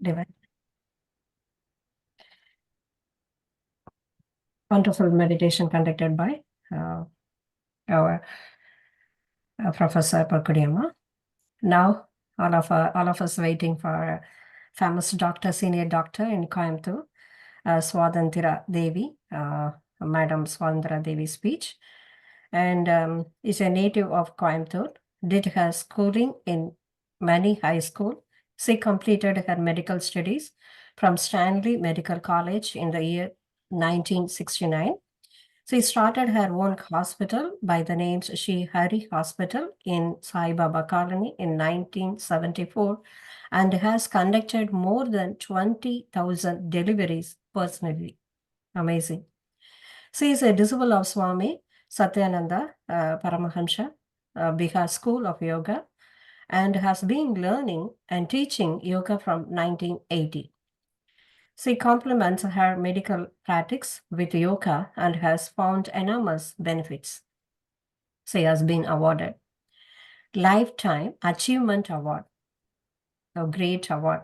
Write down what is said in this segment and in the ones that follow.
Divine. Wonderful meditation conducted by our Professor Parkudiyamma. Now, all of us waiting for a famous doctor, senior doctor in Coimbatore, Swathathira Devi, Madam Swathathira Devi's speech. And is a native of Coimbatore, did her schooling in Mani High School. She completed her medical studies from Stanley Medical College in the year 1969. She started her own hospital by the name Shri Hari Hospital in Sai Baba Colony in 1974 and has conducted more than 20,000 deliveries personally. Amazing. She is a disciple of Swami Satyananda Paramahamsa, Bihar School of Yoga, and has been learning and teaching yoga from 1980. She complements her medical practice with yoga and has found enormous benefits. She has been awarded Lifetime Achievement Award, a great award,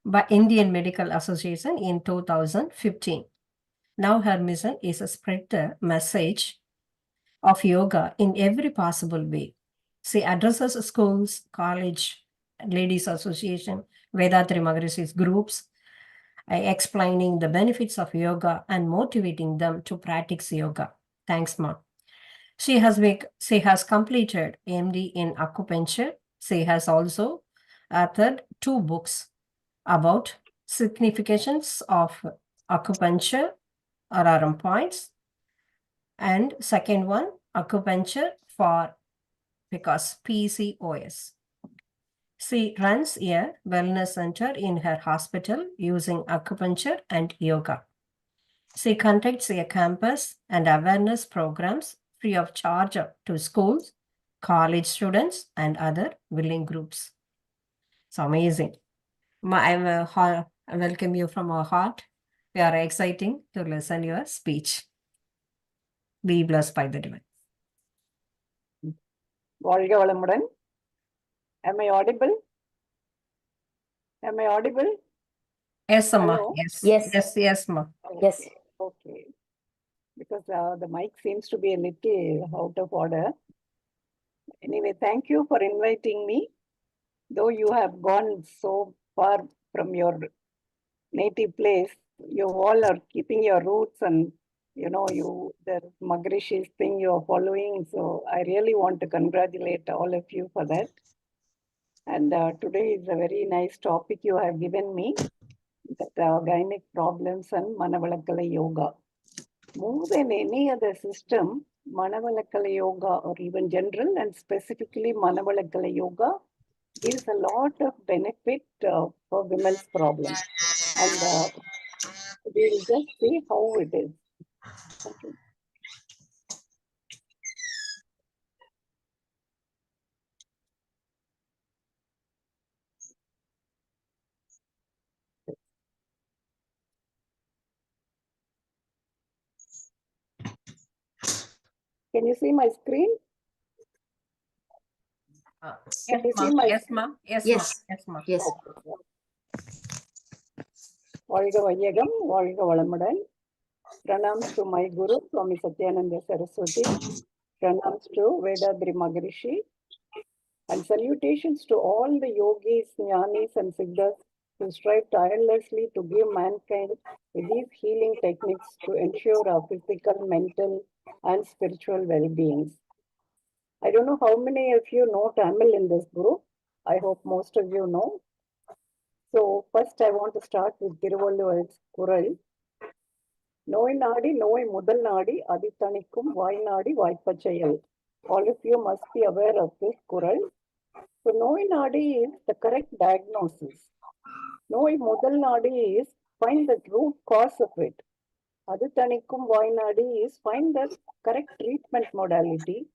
by Indian Medical Association in 2015. Now her mission is to spread the message of yoga in every possible way. She addresses schools, college, ladies association, Vedatri Maharishi's groups, explaining the benefits of yoga and motivating them to practice yoga. Thanks, Ma. She has completed MD in acupuncture. She has also authored 2 books about significations of acupuncture, alarm points, and second one, acupuncture for because PCOS. She runs a wellness center in her hospital using acupuncture and yoga. She conducts a campus and awareness programs free of charge to schools, college students, and other willing groups. It's amazing. I welcome you from our heart. We are exciting to listen your speech. Be blessed by the divine. வாழ்க வளமுடன். Am I audible? Am I audible? Yes, Amma. Hello? Yes, Ma. Yes. Okay. Because the mic seems to be a little out of order. Anyway, thank you for inviting me. Though you have gone so far from your native place, you all are keeping your roots and the Maharishi's thing you are following. So I really want to congratulate all of you for that. And today is a very nice topic you have given me, that gynec problems and Manavalakalai Yoga. More than any other system, Manavalakalai Yoga, or even general and specifically Manavalakalai Yoga, gives a lot of benefit for women's problems. And we'll just see how it is. Thank you. Can you see my screen? Yes, ma'am. Valga Vayagam, Valga Valamadan. Pranams to my Guru, Swami Satyananda Saraswati. Pranams to Vedatri Maharishi. And salutations to all the yogis, jnanis, and siddhas who strive tirelessly to give mankind with these healing techniques to ensure our physical, mental, and spiritual well-beings. I don't know how many of you know Tamil in this group. I hope most of you know. So first I want to start with Thiruvalluvar's Kural. Noi nadi, noi mudal nadi, adithanikum, vai nadi, vaipachayal. All of you must be aware of this Kural. So noi nadi is the correct diagnosis. Noi mudal nadi is find the root cause of it. Adithanikum, vai nadi is find the correct treatment modality.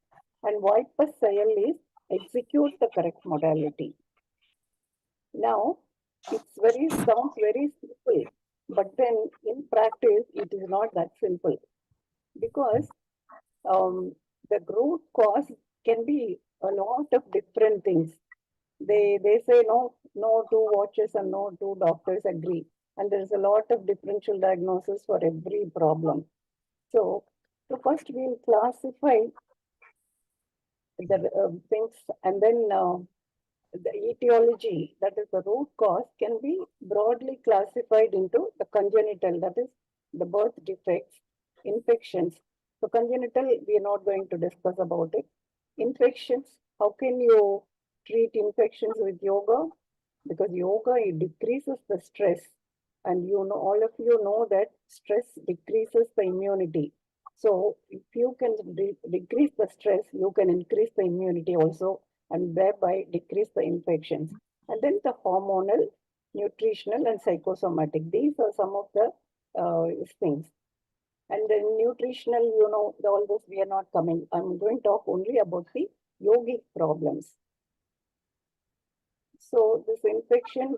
And vaipachayal is execute the correct modality. Now, it sounds very simple, but then in practice, it is not that simple, because the root cause can be a lot of different things. they say no two watches and no two doctors agree. And there's a lot of differential diagnosis for every problem. So first we'll classify the things, and then the etiology, that is the root cause, can be broadly classified into the congenital, that is the birth defects, infections. So congenital, we are not going to discuss about it. Infections, how can you treat infections with yoga? Because yoga, it decreases the stress. And all of you know that stress decreases the immunity. So if you can decrease the stress, you can increase the immunity also, and thereby decrease the infections. And then the hormonal, nutritional, and psychosomatic. These are some of the things. And then nutritional, all this we are not coming. I'm going to talk only about the yogic problems. So this infection,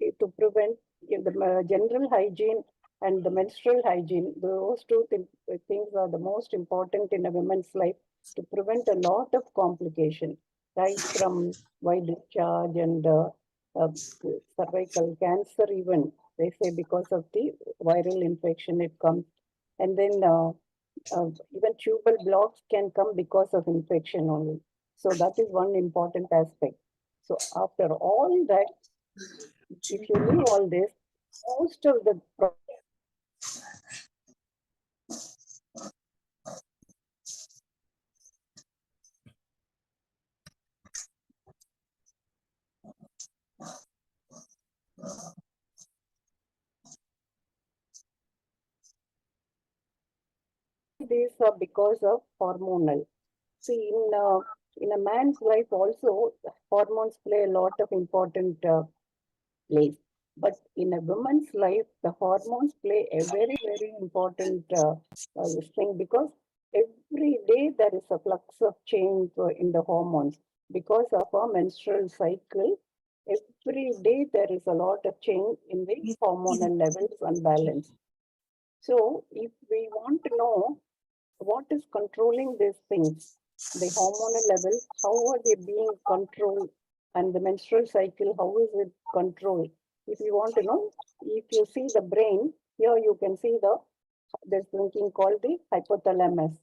to prevent the general hygiene and the menstrual hygiene, those two things are the most important in a woman's life to prevent a lot of complication, right from white discharge and cervical cancer even, they say, because of the viral infection it comes. And then even tubal blocks can come because of infection only. So that is one important aspect. So after all that, if you leave all this, most of the these are because of hormonal. See, in a man's life also, hormones play a lot of important place. But in a woman's life, the hormones play a very, very important thing, because every day there is a flux of change in the hormones because of our menstrual cycle. Every day there is a lot of change in the hormonal levels and balance. So if we want to know what is controlling these things, the hormonal levels, how are they being controlled, and the menstrual cycle, how is it controlled? If you want to know, if you see the brain, here you can see there's something called the hypothalamus.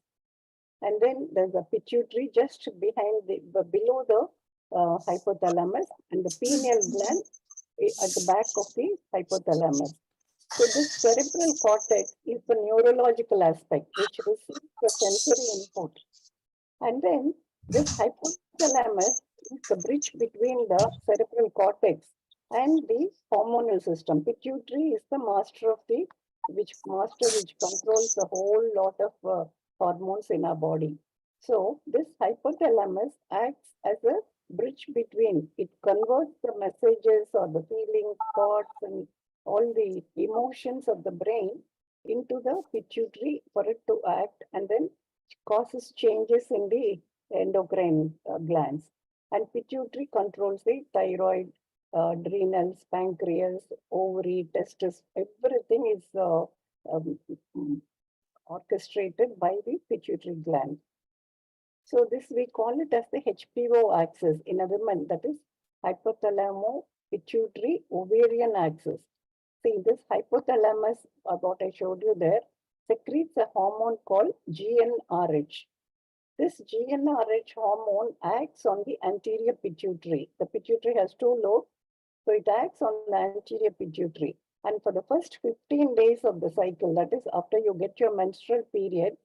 And then there's a pituitary just behind below the hypothalamus, and the pineal gland at the back of the hypothalamus. So this cerebral cortex is the neurological aspect which receives the sensory input. And then this hypothalamus is the bridge between the cerebral cortex and the hormonal system. Pituitary is the master which controls a whole lot of hormones in our body. So this hypothalamus acts as a bridge between, it converts the messages or the feelings, thoughts, and all the emotions of the brain into the pituitary for it to act, and then causes changes in the endocrine glands. And pituitary controls the thyroid, adrenals, pancreas, ovary, testes. Everything is orchestrated by the pituitary gland. So this we call it as the HPO axis in a woman, that is hypothalamo pituitary ovarian axis. See, this hypothalamus, what I showed you there, secretes a hormone called GnRH. This GnRH hormone acts on the anterior pituitary. The pituitary has two lobes, so it acts on the anterior pituitary. And for the first 15 days of the cycle, that is after you get your menstrual period,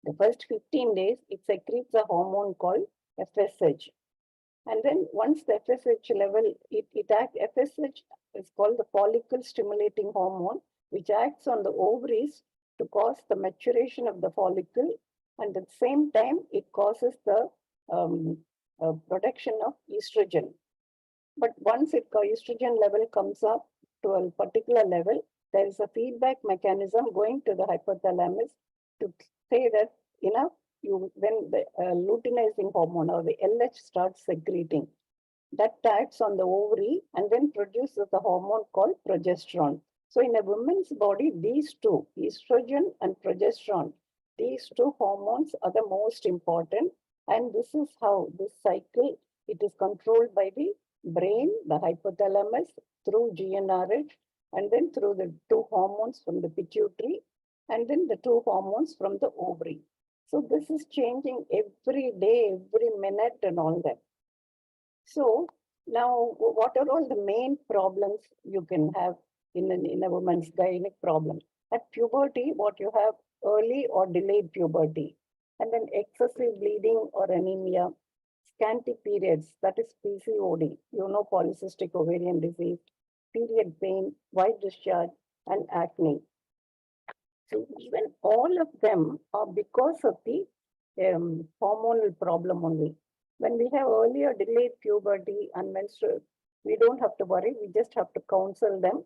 the first 15 days, it secretes a hormone called FSH. And then once the FSH level, FSH is called the follicle stimulating hormone, which acts on the ovaries to cause the maturation of the follicle. And at the same time, it causes the production of estrogen. But once estrogen level comes up to a particular level, there is a feedback mechanism going to the hypothalamus to say that enough, when the luteinizing hormone or the LH starts secreting, that acts on the ovary and then produces the hormone called progesterone. So in a woman's body, these two, estrogen and progesterone, these two hormones are the most important. And this is how this cycle It is controlled by the brain, the hypothalamus, through GnRH, and then through the two hormones from the pituitary, and then the two hormones from the ovary. So this is changing every day, every minute, and all that. So now, what are all the main problems you can have in a woman's gynec problem? At puberty, what you have early or delayed puberty, and then excessive bleeding or anemia, scanty periods, that is PCOD, polycystic ovarian disease, period pain, white discharge, and acne. So even all of them are because of the hormonal problem only. When we have earlier delayed puberty and menstrual, we don't have to worry. We just have to counsel them.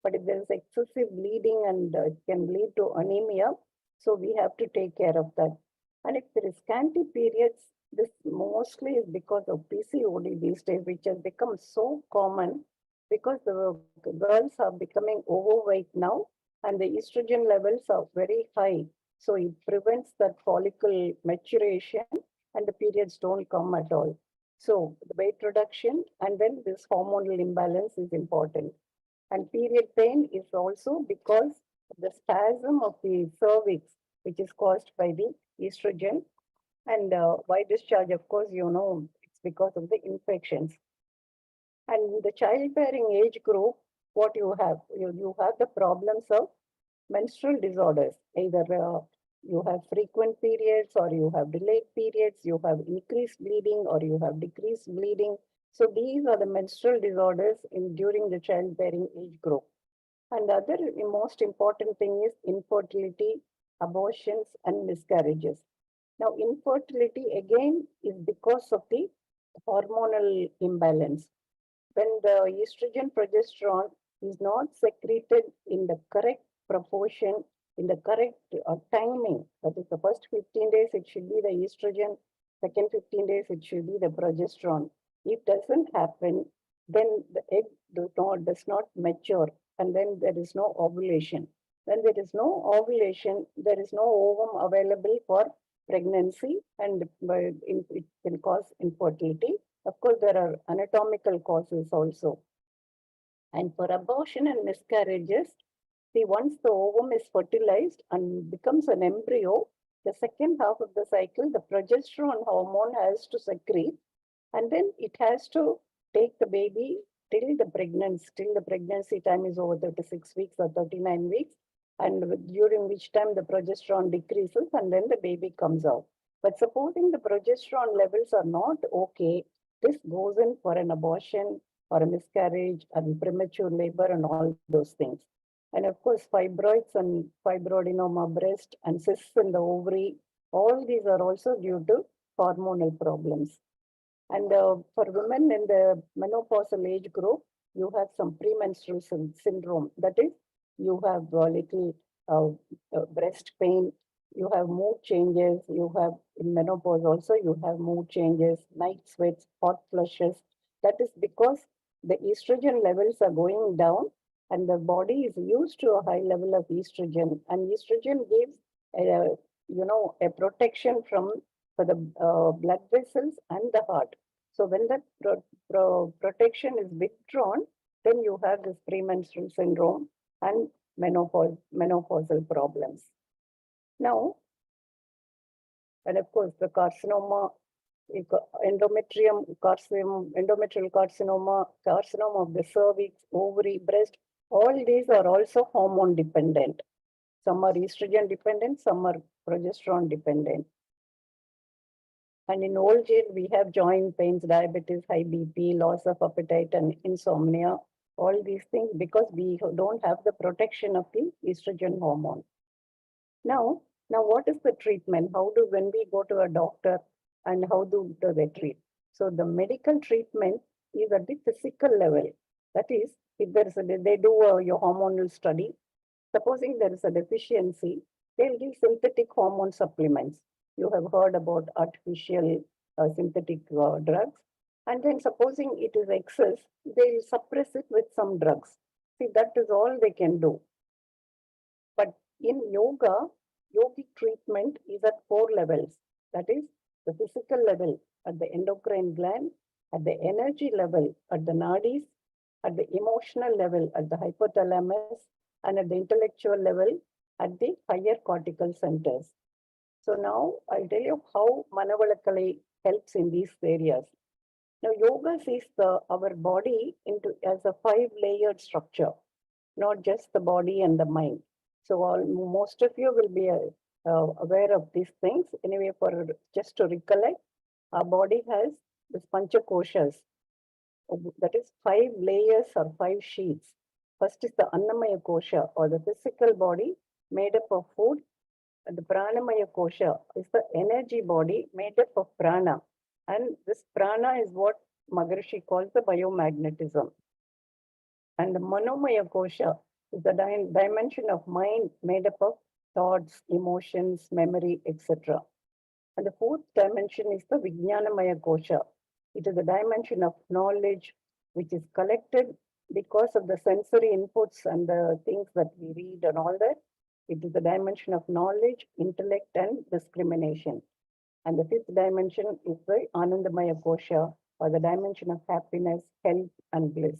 But if there is excessive bleeding and it can lead to anemia, so we have to take care of that. And if there is scanty periods, this mostly is because of PCOD these days, which has become so common because the girls are becoming overweight now and the estrogen levels are very high. So it prevents that follicle maturation and the periods don't come at all. So the weight reduction and then this hormonal imbalance is important. And period pain is also because of the spasm of the cervix, which is caused by the estrogen. And white discharge, of course, it's because of the infections. And the childbearing age group, what you have? You have the problems of menstrual disorders. Either you have frequent periods or you have delayed periods, you have increased bleeding or you have decreased bleeding. So these are the menstrual disorders during the childbearing age group. And the other most important thing is infertility, abortions, and miscarriages. Now, infertility again is because of the hormonal imbalance. When the estrogen progesterone is not secreted in the correct proportion, in the correct timing, that is the first 15 days, it should be the estrogen, second 15 days, it should be the progesterone. If doesn't happen, then the egg does not mature and then there is no ovulation. When there is no ovulation, there is no ovum available for pregnancy and it can cause infertility. Of course, there are anatomical causes also. And for abortion and miscarriages, see, once the ovum is fertilized and becomes an embryo, the second half of the cycle, the progesterone hormone has to secrete, and then it has to take the baby till the pregnancy time is over 36 weeks or 39 weeks, and during which time the progesterone decreases and then the baby comes out. But supposing the progesterone levels are not okay, this goes in for an abortion or a miscarriage and premature labor and all those things. And of course, fibroids and fibroadenoma breast and cysts in the ovary, all these are also due to hormonal problems. And for women in the menopausal age group, you have some premenstrual syndrome. That is, you have a little breast pain, you have mood changes, you have in menopause also, you have mood changes, night sweats, hot flushes. That is because the estrogen levels are going down and the body is used to a high level of estrogen. And estrogen gives a protection for the blood vessels and the heart. So when that protection is withdrawn, then you have this premenstrual syndrome and menopausal problems. Now, and of course, the carcinoma, endometrial carcinoma, carcinoma of the cervix, ovary, breast, all these are also hormone dependent. Some are estrogen dependent, some are progesterone dependent. And in old age, we have joint pains, diabetes, high BP, loss of appetite, and insomnia. All these things because we don't have the protection of the estrogen hormone. Now what is the treatment? When we go to a doctor and how do they treat? So the medical treatment is at the physical level. That is, if they do your hormonal study, supposing there is a deficiency, they'll give synthetic hormone supplements. You have heard about artificial synthetic drugs. And then supposing it is excess, they'll suppress it with some drugs. See, that is all they can do. But in yoga, yogic treatment is at 4 levels. That is the physical level at the endocrine gland, at the energy level, at the nadis, at the emotional level, at the hypothalamus, and at the intellectual level, at the higher cortical centers. So now I'll tell you how Manavalakalai helps in these areas. Now, yoga sees our body into as a 5-layered structure, not just the body and the mind. So most of you will be aware of these things. Anyway, for just to recollect, our body has this panchakoshas, that is 5 layers or 5 sheets. First is the Annamaya kosha, or the physical body made up of food. And the Pranamaya kosha is the energy body made up of prana. And this prana is what Maharishi calls the biomagnetism. And the Manomaya kosha is the dimension of mind made up of thoughts, emotions, memory, etc. And the fourth dimension is the Vijnanamaya kosha. It is the dimension of knowledge which is collected because of the sensory inputs and the things that we read and all that. It is the dimension of knowledge, intellect, and discrimination. And the fifth dimension is the Anandamaya kosha, or the dimension of happiness, health, and bliss.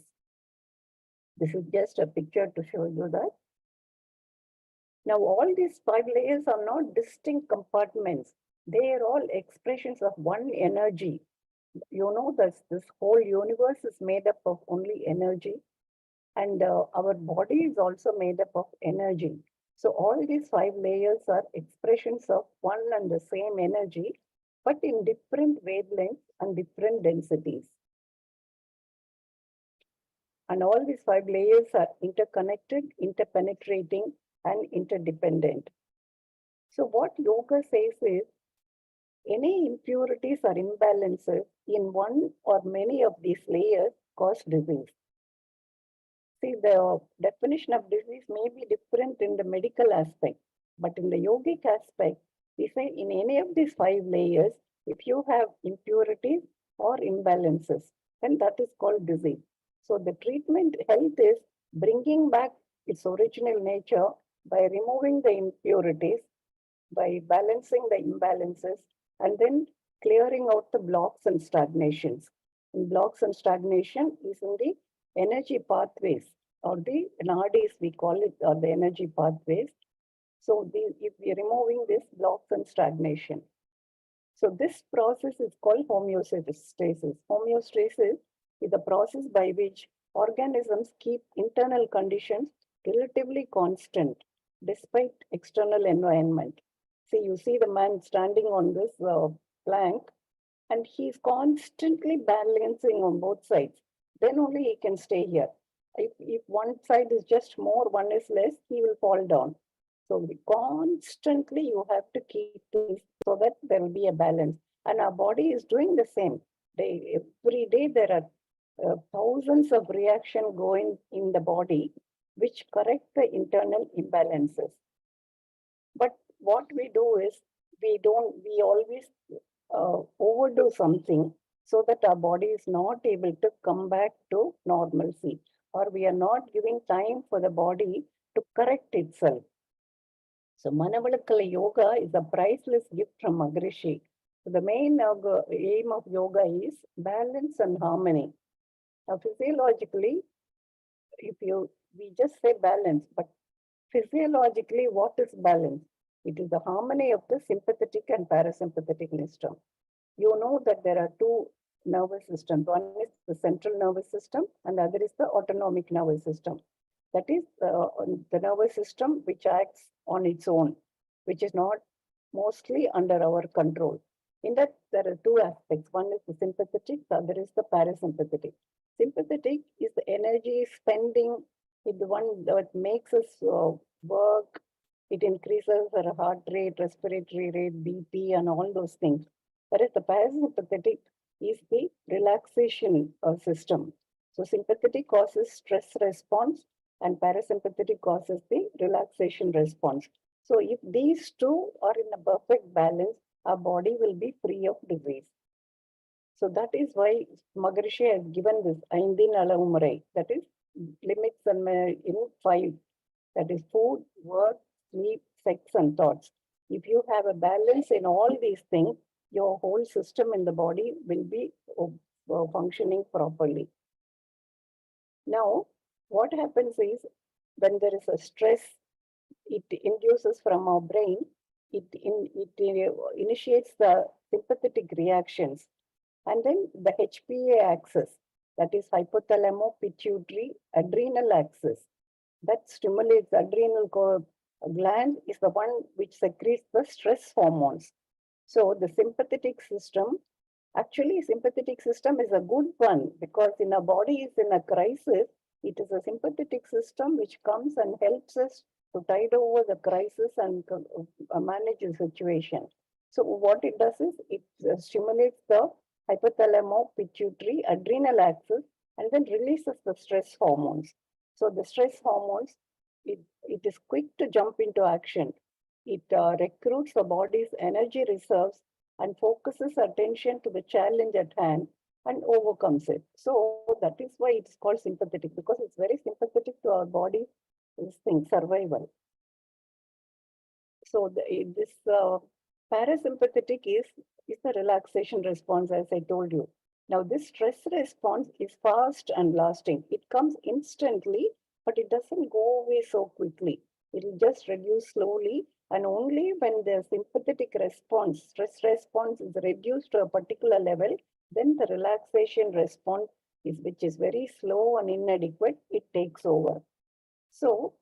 This is just a picture to show you that. Now, all these 5 layers are not distinct compartments. They are all expressions of one energy. You know that this whole universe is made up of only energy, and our body is also made up of energy. So all these 5 layers are expressions of one and the same energy, but in different wavelengths and different densities. And all these 5 layers are interconnected, interpenetrating, and interdependent. So what yoga says is, any impurities or imbalances in one or many of these layers cause disease. See, the definition of disease may be different in the medical aspect, but in the yogic aspect, we say in any of these 5 layers, if you have impurities or imbalances, then that is called disease. So the treatment health is bringing back its original nature by removing the impurities, by balancing the imbalances, and then clearing out the blocks and stagnations. And blocks and stagnation is in the energy pathways, or the nadis, we call it, or the energy pathways. So if we are removing this blocks and stagnation. So this process is called homeostasis. Homeostasis is the process by which organisms keep internal conditions relatively constant despite external environment. See, you see the man standing on this plank, and he's constantly balancing on both sides. Then only he can stay here. If one side is just more, one is less, he will fall down. So constantly you have to keep things so that there will be a balance. And our body is doing the same. Every day there are thousands of reactions going in the body which correct the internal imbalances. But what we do is we always overdo something so that our body is not able to come back to normalcy, or we are not giving time for the body to correct itself. So Manavalakalai Yoga is a priceless gift from Maharishi. So the main aim of yoga is balance and harmony. Now physiologically, we just say balance, but physiologically, what is balance? It is the harmony of the sympathetic and parasympathetic system. You know that there are two nervous systems. One is the central nervous system, and the other is the autonomic nervous system. That is the nervous system which acts on its own, which is not mostly under our control. In that, there are two aspects. One is the sympathetic, the other is the parasympathetic. Sympathetic is the energy spending, is the one that makes us work. It increases our heart rate, respiratory rate, BP, and all those things. Whereas the parasympathetic is the relaxation system. So sympathetic causes stress response, and parasympathetic causes the relaxation response. So if these two are in a perfect balance, our body will be free of disease. So that is why Maharishi has given this Aindin Alavumurai, that is limits and in 5. That is food, work, sleep, sex, and thoughts. If you have a balance in all these things, your whole system in the body will be functioning properly. Now, what happens is when there is a stress, it induces from our brain, it initiates the sympathetic reactions, and then the HPA axis, that is hypothalamo pituitary adrenal axis, that stimulates the adrenal gland, is the one which secretes the stress hormones. So the sympathetic system, actually sympathetic system is a good one, because in a body is in a crisis, it is a sympathetic system which comes and helps us to tide over the crisis and manage the situation. So what it does is it stimulates the hypothalamo pituitary adrenal axis and then releases the stress hormones. So the stress hormones, it is quick to jump into action. It recruits the body's energy reserves and focuses attention to the challenge at hand and overcomes it. So that is why it's called sympathetic, because it's very sympathetic to our body, this thing, survival. So this parasympathetic is the relaxation response, as I told you. Now this stress response is fast and lasting. It comes instantly, but it doesn't go away so quickly. It will just reduce slowly, and only when the sympathetic response, stress response, is reduced to a particular level, then the relaxation response which is very slow and inadequate, it takes over. So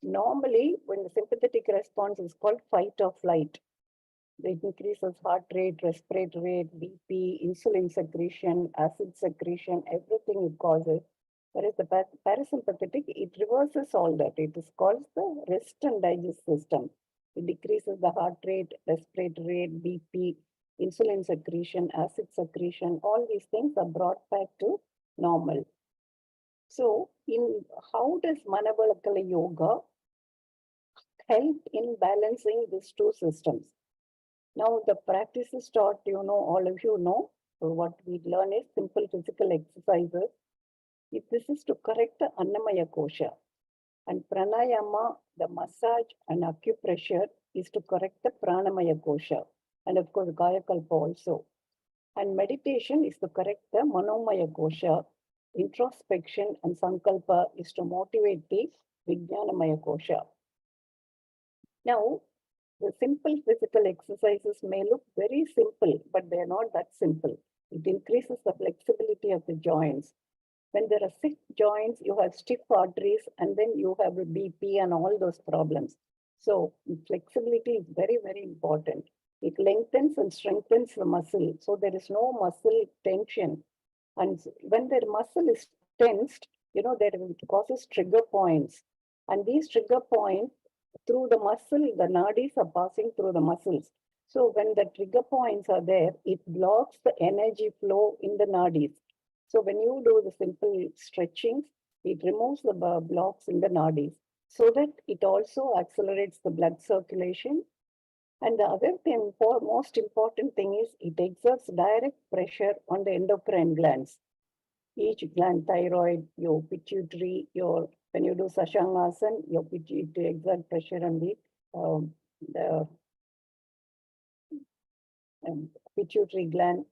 normally, when the sympathetic response is called fight or flight, it increases heart rate, respiratory rate, BP, insulin secretion, acid secretion, everything it causes. Whereas the parasympathetic, it reverses all that. It is called the rest and digest system. It decreases the heart rate, respiratory rate, BP, insulin secretion, acid secretion. All these things are brought back to normal. So, how does Manavalakalai Yoga help in balancing these two systems? Now, the practice is taught, all of you know, so what we learn is simple physical exercises. If this is to correct the Annamaya Kosha, and pranayama, the massage and acupressure, is to correct the Pranamaya Kosha, and of course, Kayakalpa also. And meditation is to correct the Manomaya Kosha. Introspection and Sankalpa is to motivate the Vijnanamaya Kosha. Now, the simple physical exercises may look very simple, but they are not that simple. It increases the flexibility of the joints. When there are stiff joints, you have stiff arteries, and then you have a BP and all those problems. So flexibility is very, very important. It lengthens and strengthens the muscle. So there is no muscle tension. And when the muscle is tensed, there causes trigger points. And these trigger points, through the muscle, the nadis are passing through the muscles. So when the trigger points are there, it blocks the energy flow in the nadis. So when you do the simple stretchings, it removes the blocks in the nadis, so that it also accelerates the blood circulation. And the other thing, most important thing is it exerts direct pressure on the endocrine glands. Each gland, thyroid, your pituitary, when you do Sashangasana, your pituitary exert pressure on the pituitary gland.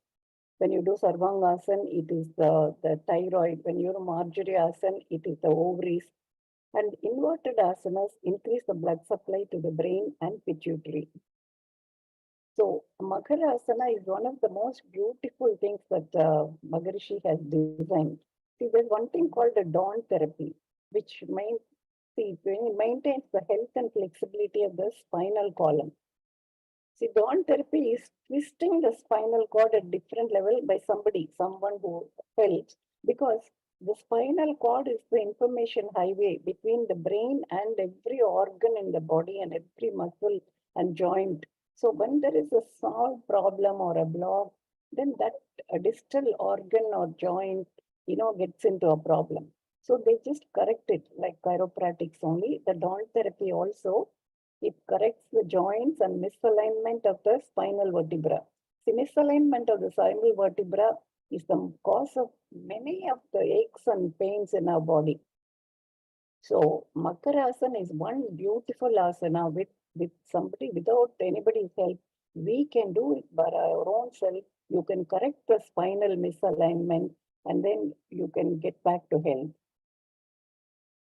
When you do Sarvangasana, it is the thyroid. When you do Marjory Asana, it is the ovaries. And inverted asanas increase the blood supply to the brain and pituitary. So Makara Asana is one of the most beautiful things that Maharishi has designed. See, there's one thing called the dawn therapy, which maintains the health and flexibility of the spinal column. See, dawn therapy is twisting the spinal cord at different level by someone who helps, because the spinal cord is the information highway between the brain and every organ in the body and every muscle and joint. So when there is a small problem or a block, then that distal organ or joint, gets into a problem. So they just correct it like chiropractics only. The dawn therapy also, it corrects the joints and misalignment of the spinal vertebra. The misalignment of the spinal vertebra is the cause of many of the aches and pains in our body. So Makarasana is one beautiful asana with somebody, without anybody's help. We can do it by our own self You can correct the spinal misalignment, and then you can get back to health.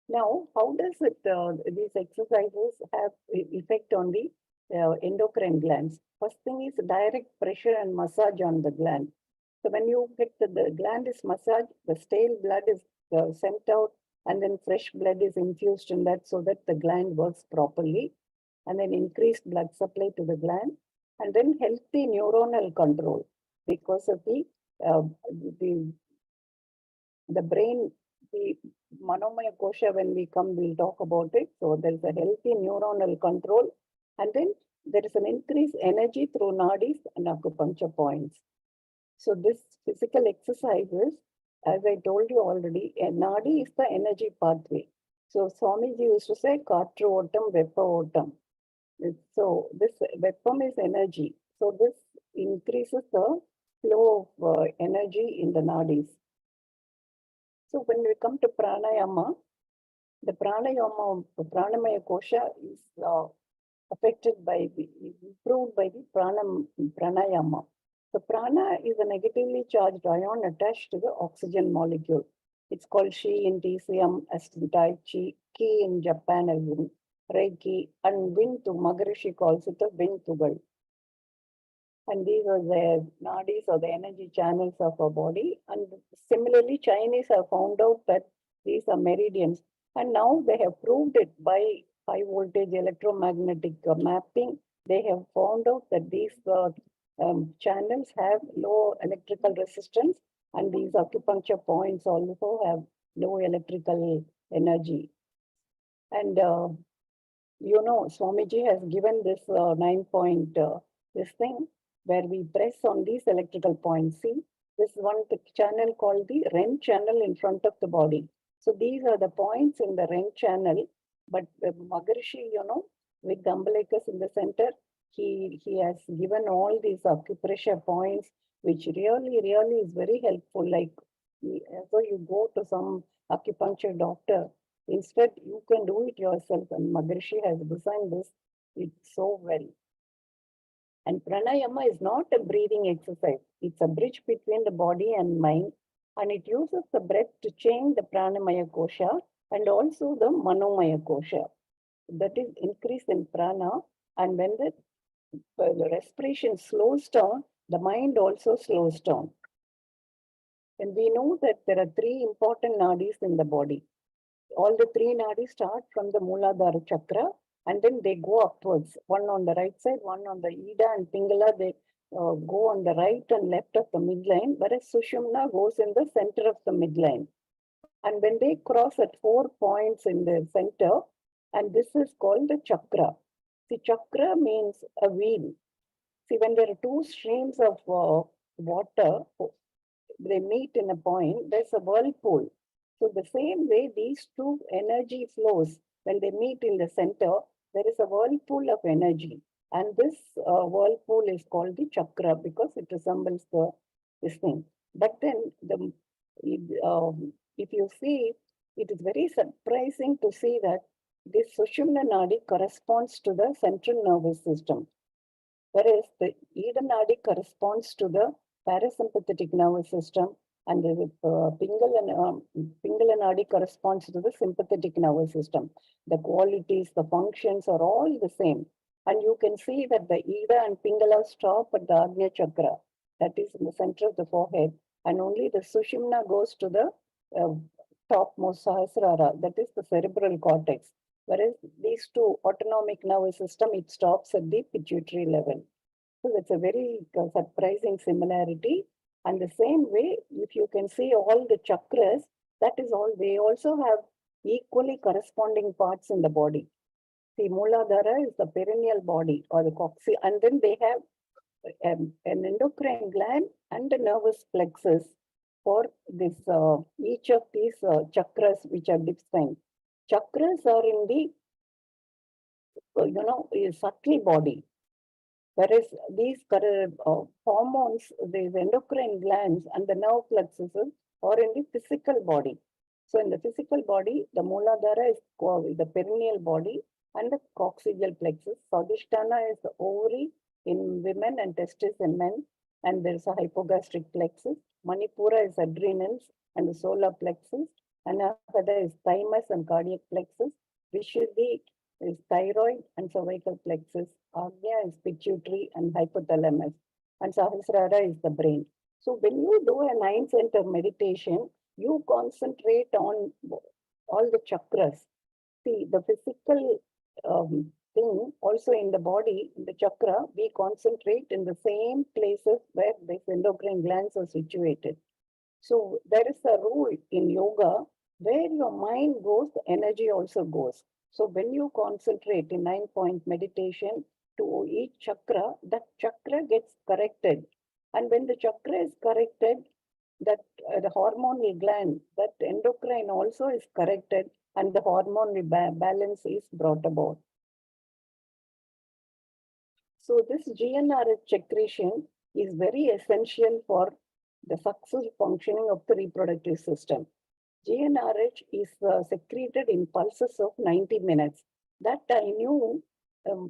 Now, how does these exercises have effect on the endocrine glands? First thing is direct pressure and massage on the gland. So when you get the gland is massaged, the stale blood is sent out, and then fresh blood is infused in that so that the gland works properly, and then increased blood supply to the gland, and then healthy neuronal control because of uh, the the brain, the Manomaya Kosha, when we come, we'll talk about it. So there is a healthy neuronal control, and then there is an increased energy through nadis and acupuncture points. So this physical exercises, as I told you already, a nadi is the energy pathway. So Swamiji used to say, Katru Otam, Veppa Otam. So this Veppam is energy. So this increases the flow of energy in the nadis. So when we come to pranayama, the pranamaya kosha is affected by improved by the pranayama. So prana is a negatively charged ion attached to the oxygen molecule. It's called Shi in TCM, as in Tai Chi, Ki in Japan as in Reiki, and Vintu, Maharishi calls it a Vintugal. And these are the nadis or the energy channels of our body. And similarly, Chinese have found out that these are meridians. And now they have proved it by high voltage electromagnetic mapping. They have found out that these channels have low electrical resistance, and these acupuncture points also have low electrical energy. And you know, Swamiji has given this 9-point this thing, where we press on these electrical points. See, this one channel called the REM channel in front of the body. So these are the points in the REM channel. But Maharishi, you know, with the umbilicus in the center, he has given all these acupressure points, which really is very helpful. Like, so you go to some acupuncture doctor, instead you can do it yourself, and Maharishi has designed this so well. And pranayama is not a breathing exercise. It's a bridge between the body and mind. And it uses the breath to change the pranamaya kosha and also the manomaya kosha. That is increase in prana. And when the respiration slows down, the mind also slows down. And we know that there are 3 important nadis in the body. All the 3 nadis start from the Mooladhara chakra, and then they go upwards. One on the right side, one on the Ida and Pingala, they go on the right and left of the midline, whereas Sushumna goes in the center of the midline. And when they cross at 4 points in the center, and this is called the chakra. See, chakra means a wheel. See, when there are 2 streams of water, they meet in a point, there's a whirlpool. So the same way, these 2 energy flows, when they meet in the center, there is a whirlpool of energy. And this whirlpool is called the chakra because it resembles this thing. But then, if you see, it is very surprising to see that this Sushumna Nadi corresponds to the central nervous system, whereas the Ida Nadi corresponds to the parasympathetic nervous system, and the Pingala Nadi corresponds to the sympathetic nervous system. The qualities, the functions are all the same. And you can see that the Ida and Pingala stop at the Agnya Chakra, that is in the center of the forehead, and only the Sushumna goes to the topmost Sahasrara, that is the cerebral cortex. Whereas these 2 autonomic nervous system, it stops at the pituitary level. So that's a very surprising similarity. And the same way, if you can see all the chakras, that is all, they also have equally corresponding parts in the body. The Mooladhara is the perineal body or the coccyx, and then they have an endocrine gland and a nervous plexus for this each of these chakras which are different. Chakras are in the subtle body, whereas these hormones, these endocrine glands and the nerve plexuses are in the physical body. So in the physical body, the Mooladhara is the perineal body and the coccygeal plexus. Swadhisthana is the ovary in women and testis in men. and there's a hypogastric plexus. Manipura is adrenals and the solar plexus. Anahata is thymus and cardiac plexus. Vishuddhi is thyroid and cervical plexus. Agnya is pituitary and hypothalamus. And Sahasrara is the brain. So when you do a 9-center meditation, you concentrate on all the chakras. See, the physical thing also in the body, in the chakra, we concentrate in the same places where these endocrine glands are situated. So there is a rule in yoga where your mind goes, the energy also goes. So when you concentrate in 9-point meditation to each chakra, that chakra gets corrected. And when the chakra is corrected, that the hormonal gland, that endocrine also is corrected and the hormonal balance is brought about. So this GnRH secretion is very essential for the successful functioning of the reproductive system. GnRH is secreted in pulses of 90 minutes. That I knew,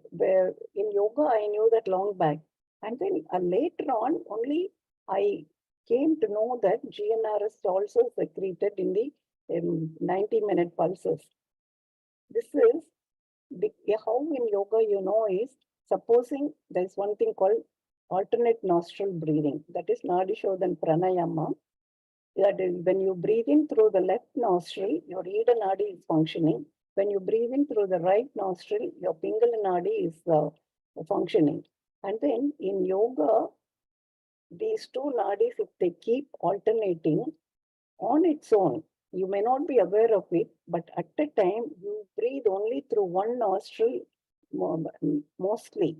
where in yoga, I knew that long back. And then later on, only I came to know that GnRH is also secreted in the 90-minute pulses. This is how in yoga you know is, supposing there's one thing called alternate nostril breathing, that is Nadishodhan Pranayama. That is, when you breathe in through the left nostril, your Ida Nadi is functioning. When you breathe in through the right nostril, your Pingala Nadi is functioning. And then in yoga, these two nadis, if they keep alternating on its own, you may not be aware of it, but at the time you breathe only through one nostril mostly.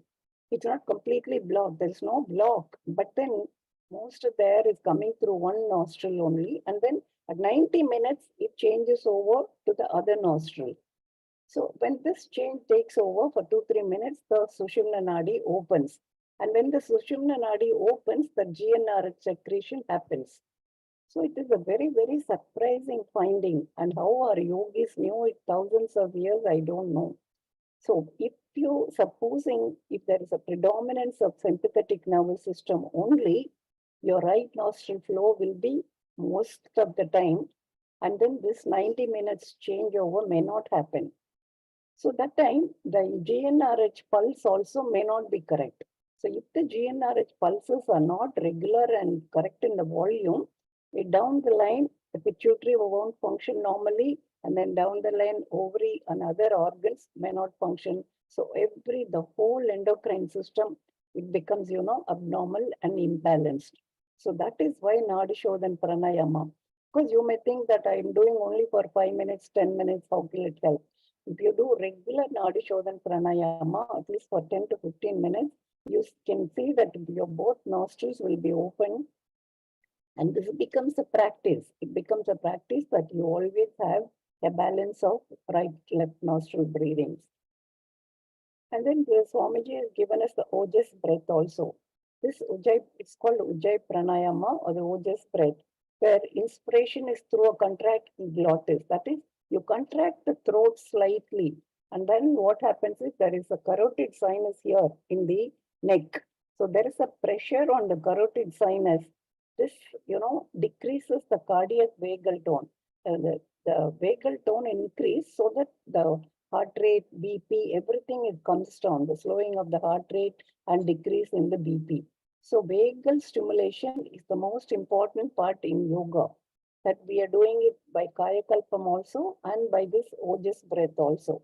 It's not completely blocked. There's no block, but then most of the air is coming through one nostril only. And then at 90 minutes, it changes over to the other nostril. So when this change takes over for 2-3 minutes, the Sushumna Nadi opens. And when the Sushumna Nadi opens, the GnRH secretion happens. So it is a very, very surprising finding. And how our yogis knew it thousands of years, I don't know. So if you, supposing if there is a predominance of sympathetic nervous system only, your right nostril flow will be most of the time. And then this 90 minutes changeover may not happen. So that time, the GnRH pulse also may not be correct. So if the GnRH pulses are not regular and correct in the volume, down the line, the pituitary won't function normally, and then down the line, ovary and other organs may not function. So the whole endocrine system, it becomes, abnormal and imbalanced. So that is why Nadishodhan Pranayama. Because you may think that I'm doing only for 5 minutes, 10 minutes, how will it help? If you do regular Nadishodhan Pranayama, at least for 10 to 15 minutes, you can see that your both nostrils will be open. And this becomes a practice. It becomes a practice that you always have a balance of right, left nostril breathings. And then the Swamiji has given us the Ojas breath also. This Ujjayi, it's called Ujjayi Pranayama or the Ojas breath, where inspiration is through a contracted glottis. That is, you contract the throat slightly. And then what happens is there is a carotid sinus here in the neck. So there is a pressure on the carotid sinus. This, decreases the cardiac vagal tone. The vagal tone increase so that the heart rate, BP, everything comes down, the slowing of the heart rate and decrease in the BP. So vagal stimulation is the most important part in yoga, that we are doing it by Kaya Kalpam also and by this Ojas breath also.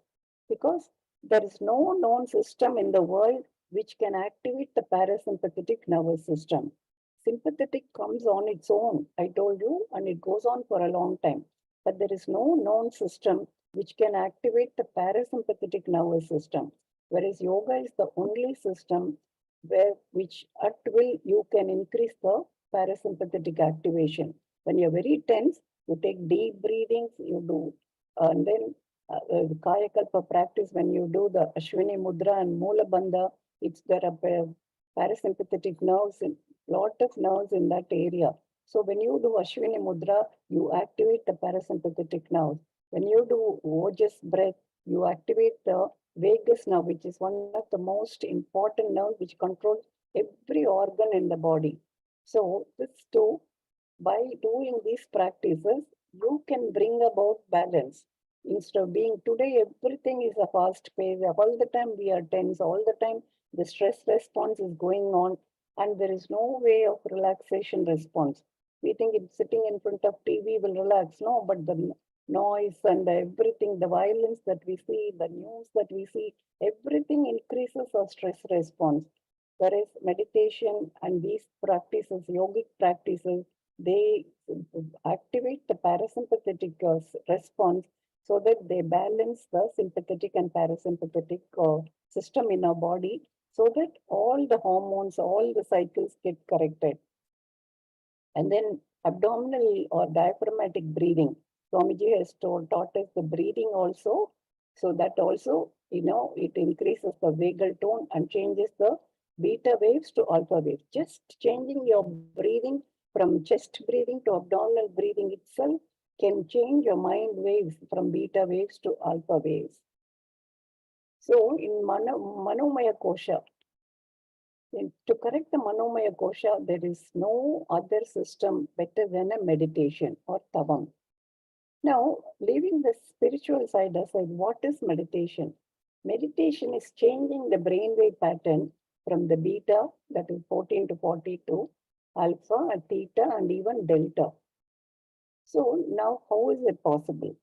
Because there is no known system in the world which can activate the parasympathetic nervous system. Sympathetic comes on its own, I told you, and it goes on for a long time. But there is no known system which can activate the parasympathetic nervous system. Whereas yoga is the only system which at will you can increase the parasympathetic activation. When you're very tense, you take deep breathings, you do, and then Kaya Kalpa practice, when you do the Ashwini Mudra and Mula Bandha, there are parasympathetic nerves, lot of nerves in that area. So when you do Ashwini Mudra, you activate the parasympathetic nerves. When you do Ojas breath, you activate the vagus nerve, which is one of the most important nerves which controls every organ in the body. So this too, by doing these practices, you can bring about balance. Instead of being today, everything is a fast pace. All the time we are tense. All the time the stress response is going on, and there is no way of relaxation response. We think it's sitting in front of TV will relax. No, but the noise and everything, the violence that we see, the news that we see, everything increases our stress response. Whereas meditation and these practices, yogic practices, they activate the parasympathetic response so that they balance the sympathetic and parasympathetic system in our body so that all the hormones, all the cycles get corrected. And then abdominal or diaphragmatic breathing. Swamiji has taught us the breathing also. So that also, it increases the vagal tone and changes the beta waves to alpha waves. Just changing your breathing from chest breathing to abdominal breathing itself can change your mind waves from beta waves to alpha waves. So in Manomaya Kosha, to correct the Manomaya Kosha, there is no other system better than a meditation or tavam. Now, leaving the spiritual side aside, what is meditation? Meditation is changing the brainwave pattern from the beta, that is 14 to 42, alpha, and theta, and even delta. So now, how is it possible?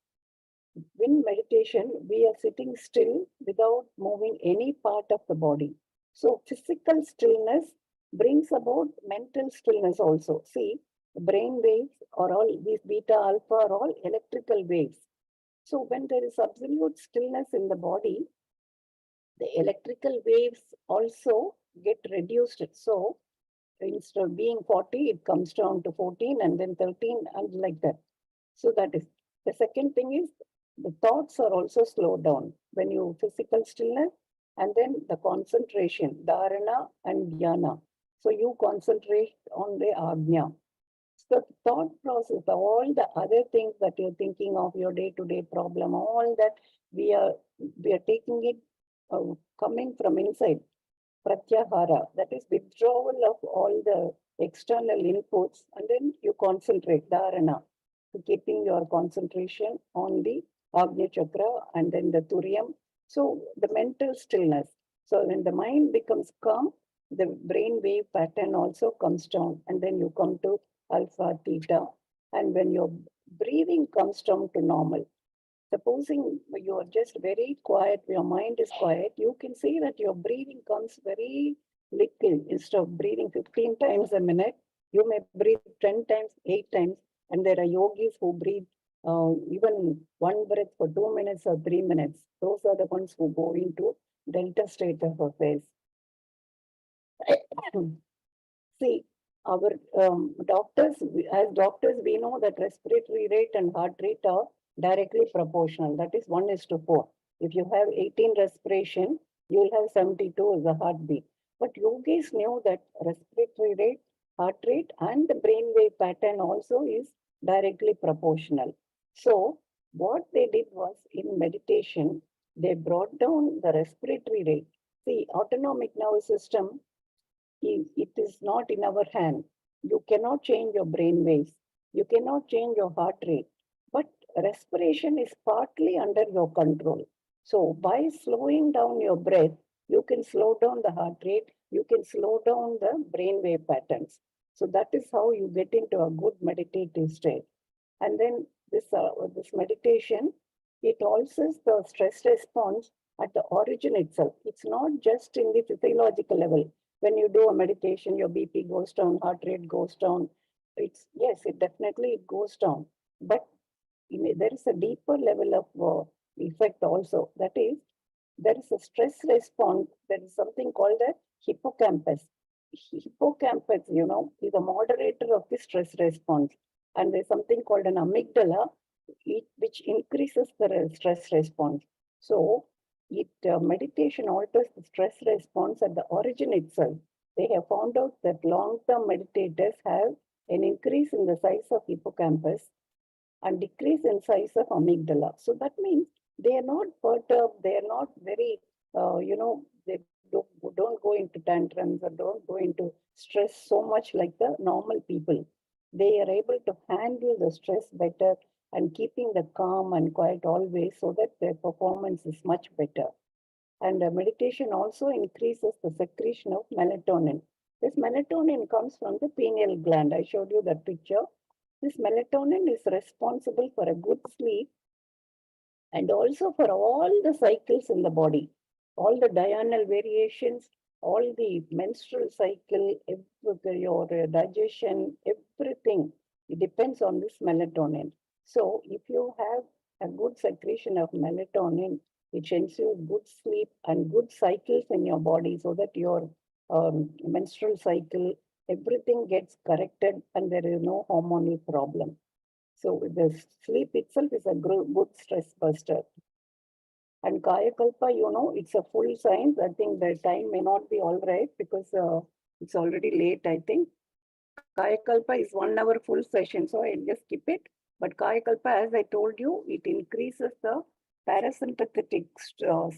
In meditation, we are sitting still without moving any part of the body. So physical stillness brings about mental stillness also. See, brain waves are all, these beta, alpha are all electrical waves. So when there is absolute stillness in the body, the electrical waves also get reduced. So instead of being 40, it comes down to 14 and then 13 and like that. So that is, the second thing is the thoughts are also slowed down when you physical stillness, and then the concentration, dharana and dhyana. So you concentrate on the ajna. So the thought process, all the other things that you're thinking of, your day-to-day problem, all that we are taking it coming from inside. Pratyahara, that is withdrawal of all the external inputs, and then you concentrate, dharana, to keeping your concentration on the Agnya Chakra and then the Turiam. So the mental stillness. So when the mind becomes calm, the brain wave pattern also comes down, and then you come to alpha, theta. And when your breathing comes down to normal, supposing you are just very quiet, your mind is quiet, you can see that your breathing comes very little. Instead of breathing 15 times a minute, you may breathe 10 times, 8 times. And there are yogis who breathe even one breath for 2 minutes or 3 minutes. Those are the ones who go into delta state of affairs. See, our doctors, as doctors, we know that respiratory rate and heart rate are directly proportional. That is 1:4. If you have 18 respiration, you will have 72 as a heartbeat. But yogis knew that respiratory rate, heart rate, and the brainwave pattern also is directly proportional. So what they did was in meditation, they brought down the respiratory rate. See, autonomic nervous system, it is not in our hand. You cannot change your brain waves. You cannot change your heart rate. But respiration is partly under your control. So by slowing down your breath, you can slow down the heart rate. You can slow down the brain wave patterns. So that is how you get into a good meditative state. And then this meditation, it alters the stress response at the origin itself. It's not just in the physiological level. When you do a meditation, your BP goes down, heart rate goes down. Yes, it definitely goes down. But there is a deeper level of effect also. That is, there is a stress response. There is something called the hippocampus. Hippocampus, is a moderator of the stress response. And there's something called an amygdala, which increases the stress response. So meditation alters the stress response at the origin itself. They have found out that long-term meditators have an increase in the size of hippocampus and decrease in size of amygdala. So that means they are not perturbed, they are not very, don't go into tantrums or don't go into stress so much like the normal people. They are able to handle the stress better and keeping the calm and quiet always so that their performance is much better. And meditation also increases the secretion of melatonin. This melatonin comes from the pineal gland. I showed you that picture. This melatonin is responsible for a good sleep and also for all the cycles in the body, all the diurnal variations, all the menstrual cycle, your digestion, everything. It depends on this melatonin. So if you have a good secretion of melatonin, it ensures good sleep and good cycles in your body so that your menstrual cycle, everything gets corrected and there is no hormonal problem. So the sleep itself is a good stress buster. And Kaya Kalpa, it's a full science. I think the time may not be all right because it's already late, I think. Kaya Kalpa is 1 hour full session, so I'll just skip it. But Kaya Kalpa, as I told you, it increases the parasympathetic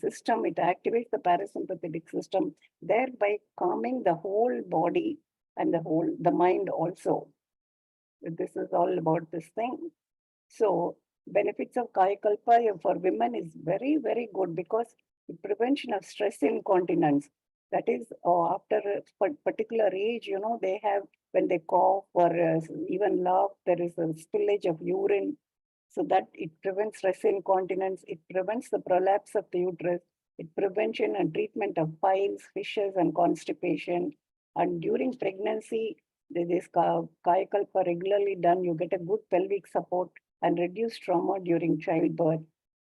system. It activates the parasympathetic system, thereby calming the whole body and the mind also. This is all about this thing. So benefits of Kaya Kalpa for women is very, very good because the prevention of stress incontinence. That is, after a particular age, they have, when they cough or even laugh, there is a spillage of urine. So that it prevents stress incontinence. It prevents the prolapse of the uterus. It prevention and treatment of piles, fissures, and constipation. And during pregnancy, this Kaya Kalpa regularly done, you get a good pelvic support and reduce trauma during childbirth.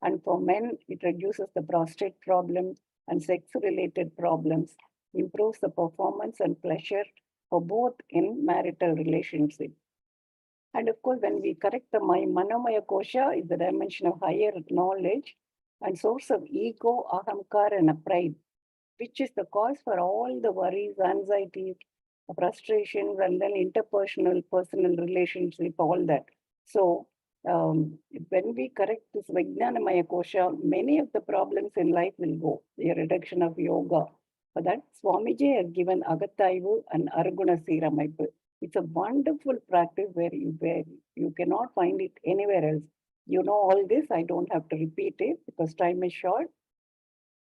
And for men, it reduces the prostate problem and sex-related problems, improves the performance and pleasure for both in marital relationship. And of course, when we correct the Manomaya Kosha is the dimension of higher knowledge and source of ego, ahamkar, and pride, which is the cause for all the worries, anxieties, frustrations, and then interpersonal, personal relationship, all that. So when we correct this Vijnanamaya Kosha, many of the problems in life will go. The reduction of yoga. For that, Swamiji has given Agattaivu and Arguna Siramaipu. It's a wonderful practice where you cannot find it anywhere else. You know all this, I don't have to repeat it because time is short.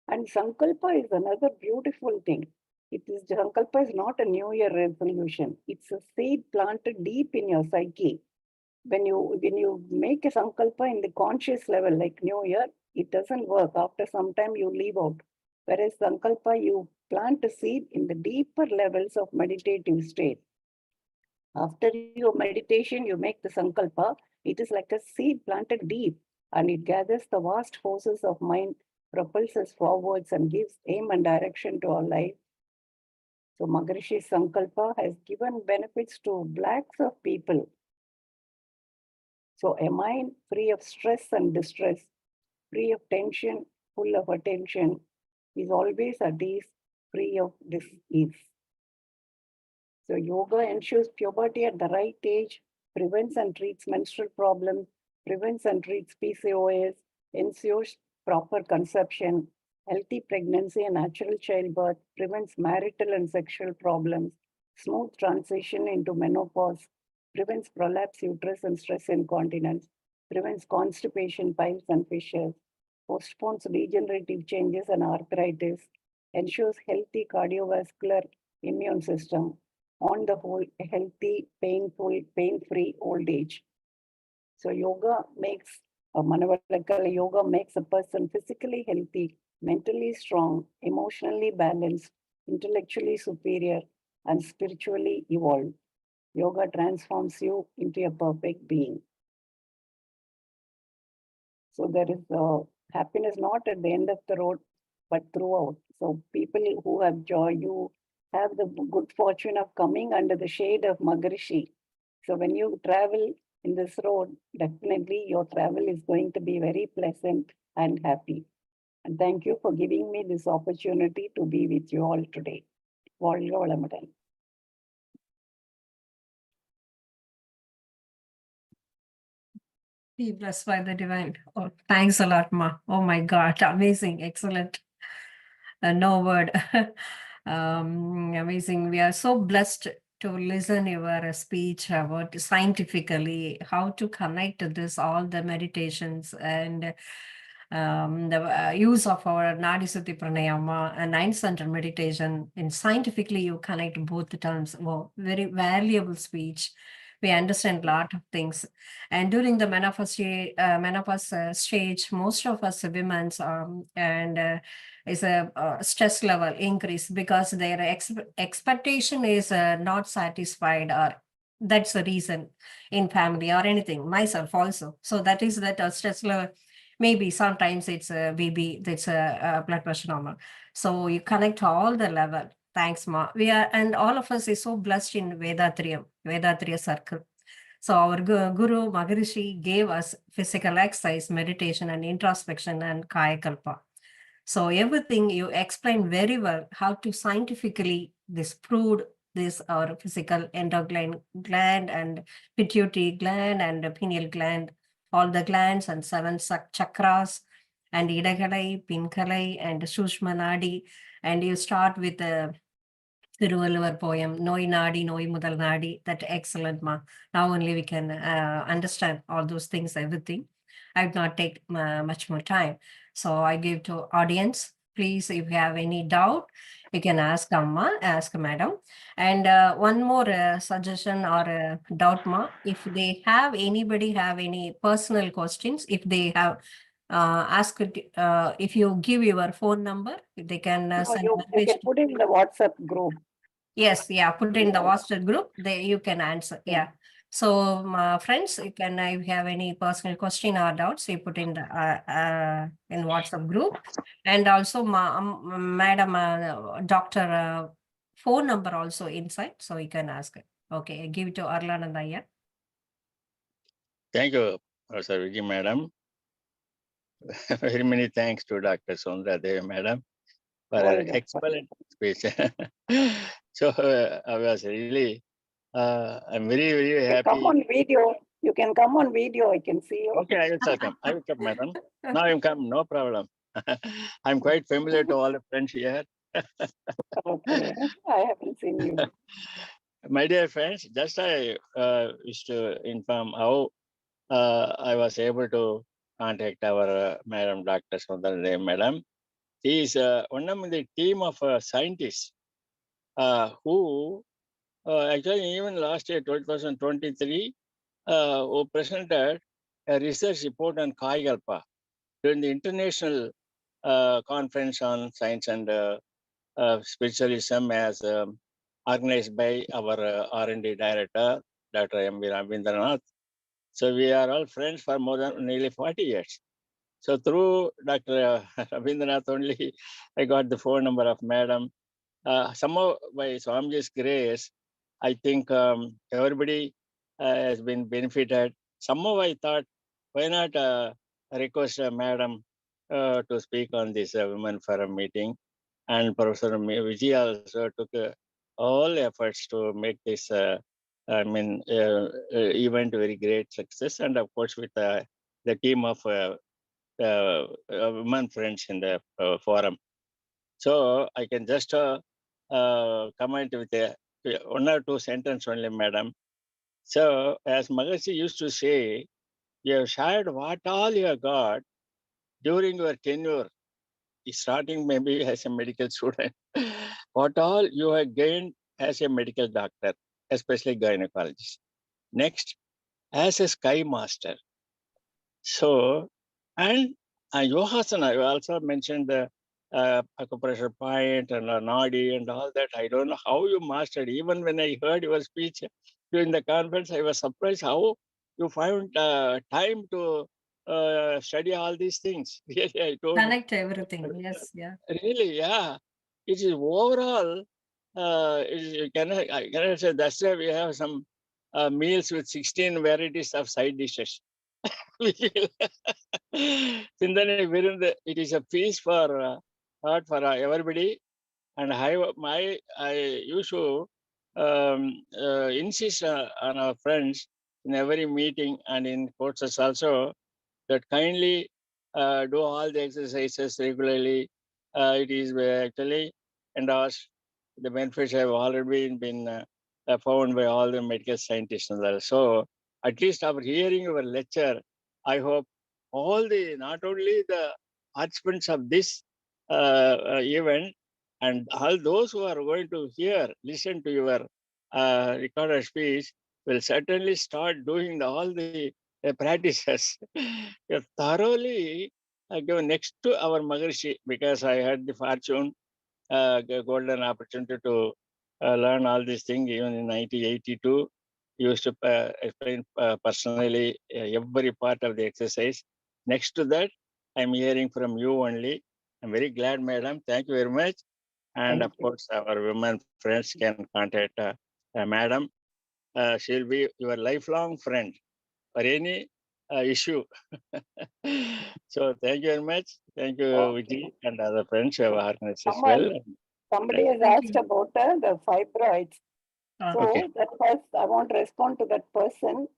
And Sankalpa is another beautiful thing. Sankalpa is not a New Year resolution. It's a seed planted deep in your psyche. When you make a Sankalpa in the conscious level, like New Year, it doesn't work. After some time, you leave out. Whereas Sankalpa, you plant a seed in the deeper levels of meditative state. After your meditation, you make the Sankalpa. It is like a seed planted deep and it gathers the vast forces of mind, propels us forwards and gives aim and direction to our life. So Maharishi Sankalpa has given benefits to lakhs of people. So a mind free of stress and distress, free of tension, full of attention, is always at ease, free of dis-ease. So yoga ensures puberty at the right age, prevents and treats menstrual problems, prevents and treats PCOS, ensures proper conception, healthy pregnancy and natural childbirth, prevents marital and sexual problems, smooth transition into menopause, prevents prolapse uterus and stress incontinence, prevents constipation, piles and fissures, postpones degenerative changes and arthritis, ensures healthy cardiovascular immune system, on the whole, a healthy, pain-free old age. So Manavalakalai Yoga makes a person physically healthy, mentally strong, emotionally balanced, intellectually superior, and spiritually evolved. Yoga transforms you into a perfect being. So there is happiness not at the end of the road, but throughout. So people who have joy, you have the good fortune of coming under the shade of Maharishi. So when you travel in this road, definitely your travel is going to be very pleasant and happy. And thank you for giving me this opportunity to be with you all today. வாழ்க வளமுடன். Be blessed by the divine. Oh, thanks a lot, Ma. Oh my God, amazing, excellent. No word. Amazing. We are so blessed to listen your speech about scientifically how to connect this all the meditations and the use of our Nadisati Pranayama and nine center meditation. And scientifically, you connect both the terms. Wow, very valuable speech. We understand a lot of things. And during the menopause stage, most of us women is a stress level increase because their expectation is not satisfied, or that's the reason in family or anything, myself also. So that is that stress level. Maybe sometimes it's a BB, that's a blood pressure normal. So you connect all the level. Thanks, Ma. We are, and all of us is so blessed in Vedatriya circle. So our Guru Maharishi gave us physical exercise, meditation, and introspection and Kaya Kalpa. So everything you explained very well, how to scientifically disproved this our physical endocrine gland and pituitary gland and pineal gland, all the glands and seven chakras and Idagalai, Pinkalai and Sushma Nadi. And you start with the Thiruvalluvar poem, Noi Nadi, Noi Mudal Nadi, that excellent, Ma. Now only we can understand all those things, everything. I would not take much more time. So I give to audience, please, if you have any doubt, you can ask Amma, ask Madam. And one more suggestion or doubt, Ma, if they have, anybody have any personal questions, if they have ask it, if you give your phone number, they can No, send you message. can put in the WhatsApp group. Yes, yeah, put in the Yeah. WhatsApp group, there you can answer. Yeah. Yeah. So, friends, you can, if you have any personal question or doubts, you put in the in WhatsApp group, and also Madam Doctor phone number also inside, so you can ask it. Okay, I give it to Arlananda here. Thank you, Professor Vijay Madam. Very many thanks to Dr. Swathathira Madam for an excellent speech. So I was really, I'm very, very happy. Come on video. You can come on video. I can see you. Okay, I will come. I will come, Madam. Now I'm come, no problem. I'm quite familiar to all the friends here. Okay, I haven't seen you. My dear friends, just I wish to inform how I was able to contact our Madam Dr. Swathathira Madam. She is one of the team of scientists who actually even last year, 2023, who presented a research report on Kaigalpa during the international conference on science and spiritualism as organized by our R&D director, Dr. M. V. Rabindranath. So we are all friends for more than nearly 40 years. So through Dr. Rabindranath only, I got the phone number of Madam. Somehow by Swamiji's grace, I think everybody has been benefited. Somehow I thought, why not request Madam to speak on this Women Forum meeting? And Professor Vijay also took all efforts to make this event very great success. And of course, with the team of women friends in the forum. So I can just comment with one or two sentences only, Madam. So as Maharishi used to say, you have shared what all you have got during your tenure, starting maybe as a medical student, what all you have gained as a medical doctor, especially gynecologist. Next, as a sky master. So, and Yogasana, you also mentioned the acupressure point and nadi and all that. I don't know how you mastered. Even when I heard your speech during the conference, I was surprised how you found time to study all these things. Really, I told. Connect everything. Yes, yeah. Really, yeah. It is overall. I cannot say that's why we have some meals with 16 varieties of side dishes. It is a feast for not for everybody, and I used to insist on our friends in every meeting and in courses also that kindly do all the exercises regularly it is actually endorsed. The benefits have already been found by all the medical scientists and others. So at least after hearing your lecture, I hope all the, not only the participants of this event, and all those who are going to listen to your recorded speech will certainly start doing all the practices. You thoroughly given next to our Maharishi, because I had the fortune, golden opportunity to learn all these things even in 1982. Used to explain personally every part of the exercise. Next to that, I'm hearing from you only. I'm very glad, madam. Thank you very much. And Thank of you. course, our women friends can contact madam. She'll be your lifelong friend for any issue. So thank you very much. Thank you, Okay. Vijay, and other friends who have organized as Someone, well. somebody has Thank asked you. about the fibroids. So Okay. that first, I want to respond to that person.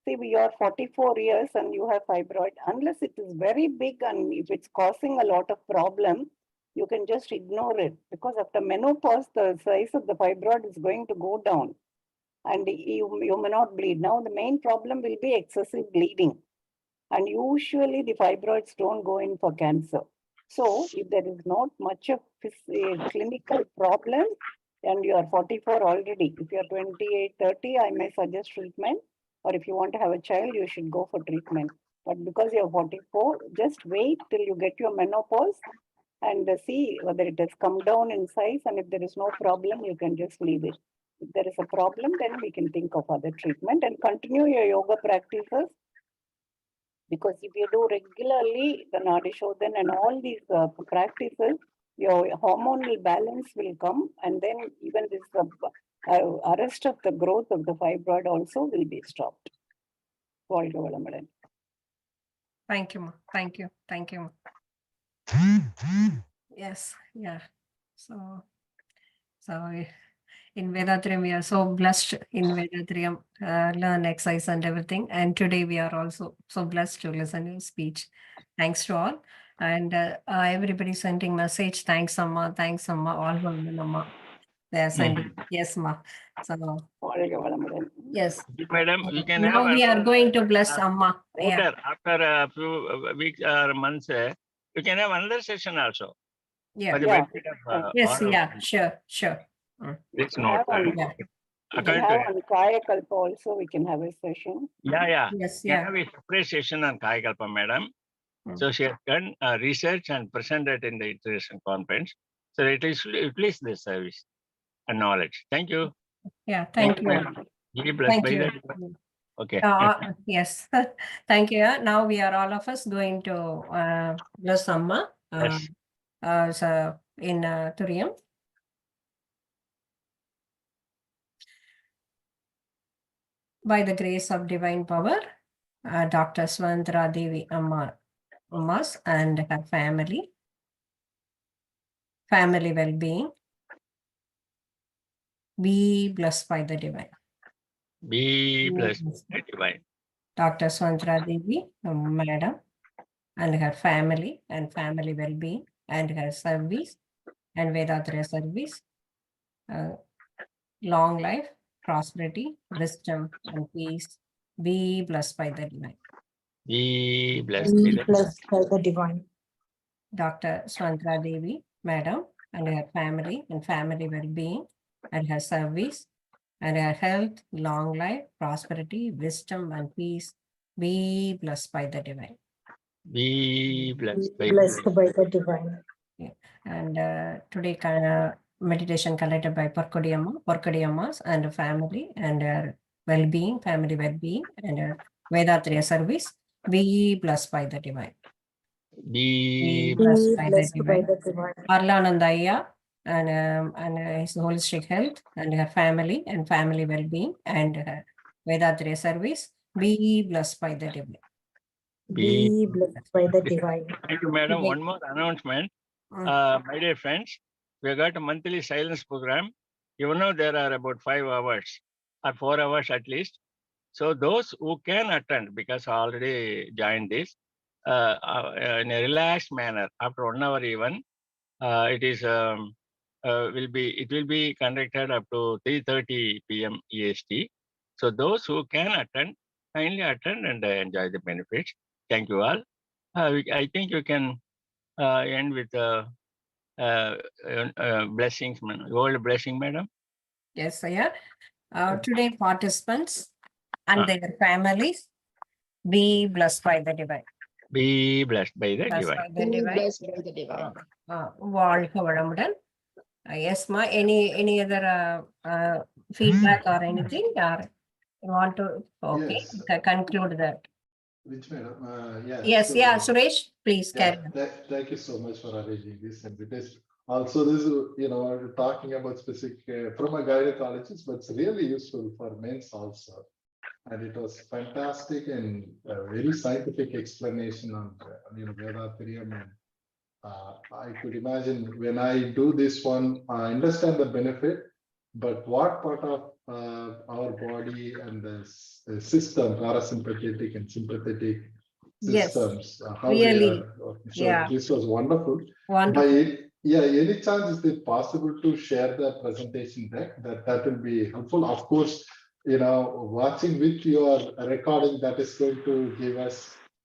See, we are 44 years and you have fibroid. Unless it is very big and if it's causing a lot of problem, you can just ignore it, because after menopause, the size of the fibroid is going to go down and you may not bleed. Now, the main problem will be excessive bleeding. And usually the fibroids don't go in for cancer. So if there is not much of a clinical problem and you are 44 already, if you are 28, 30, I may suggest treatment. Or if you want to have a child, you should go for treatment. But because you are 44, just wait till you get your menopause and see whether it has come down in size. And if there is no problem, you can just leave it. If there is a problem, then we can think of other treatment and continue your yoga practices. Because if you do regularly the Nadi Shodhan and all these practices, your hormonal balance will come, and then even this arrest of the growth of the fibroid also will be stopped. வாழ்க வளமுடன். Thank you, ma. Thank you. Thank you, ma. Yes, yeah. So in Vedatrium, we are so blessed in Vedatrium, learn exercise and everything. And today we are also so blessed to listen to speech. Thanks to all. And everybody sending message. Thanks, Amma. Thanks, Amma. All women, Amma. They are sending. Yes, ma. So வாழ்க வளமுடன். yes. Madam, you can Now have we are going to bless Amma. Yeah. later, after a few weeks or months, you can have another session also. Yeah. For the Yeah. benefit of Yes, all yeah, of sure, sure. this We note. have on, Yeah. we can According have to on Kaya Kalpa also, we can have a session. yeah. Yes, You yeah. have a separate session on Kaikalpa, madam. So she has done research and presented in the international conference. So it is utilize this service and knowledge. Thank you. Yeah, thank you. madam. Be blessed Thank by you. that. Okay. Yes, thank you. Now we are all of us going to bless Amma Yes. so in Turiyam. By the grace of divine power, Dr. Swathathira Devi Ammas and her family well-being, be blessed by the divine. Be blessed by divine. Dr. Swathathira Devi, Madam, and her family well-being, and her service and Vedatriya service, long life, prosperity, wisdom, and peace, be blessed by the divine. Be blessed by the divine. Dr. Swathathira Devi, Madam, and her family well-being, and her service, and her health, long life, prosperity, wisdom, and peace, be blessed by the divine. Be blessed by the divine. Yeah. And today meditation conducted by Porkadiyammas and family and her well-being, family well-being, and her Vedatriya service, be blessed by the divine. Be blessed by the blessed by divine. the divine. Arlanandaya and his holistic health and her family well-being and her Vedatriya service, be blessed by the divine. Be blessed by the divine. Thank you, madam. Today- One more announcement. My dear friends, we have got a monthly silence program. You know there are about 5 hours or 4 hours at least. So those who can attend, because I already joined this, in a relaxed manner, after 1 hour even, It is it will be conducted up to 3:30 p.m. EST. So those who can attend, kindly attend and enjoy the benefits. Thank you all. I think you can end with blessings, world blessing, madam. Yes, sir. Today, participants and their families be blessed by the divine. Be blessed by the Blessed divine. by the divine. Blessed by the divine. வாழ்க வளமுடன். Yes, ma. Any other feedback or anything? Or you want to? Okay, Yes. conclude that. Which madam? Yeah. Yes, so, yeah, Suresh, please Yeah, carry on. thank you so much for arranging this. And because also this is, talking about specific from a gynecologist, but it's really useful for men also. And it was fantastic and very scientific explanation on, Vedathiriam. And I could imagine when I do this one, I understand the benefit, but what part of our body and the system, parasympathetic and sympathetic Yes, systems, how really. they are working. So Yeah. this was wonderful. Wonderful. Any chance is it possible to share the presentation deck? That will be helpful. Of course, watching with your recording, that is going to give us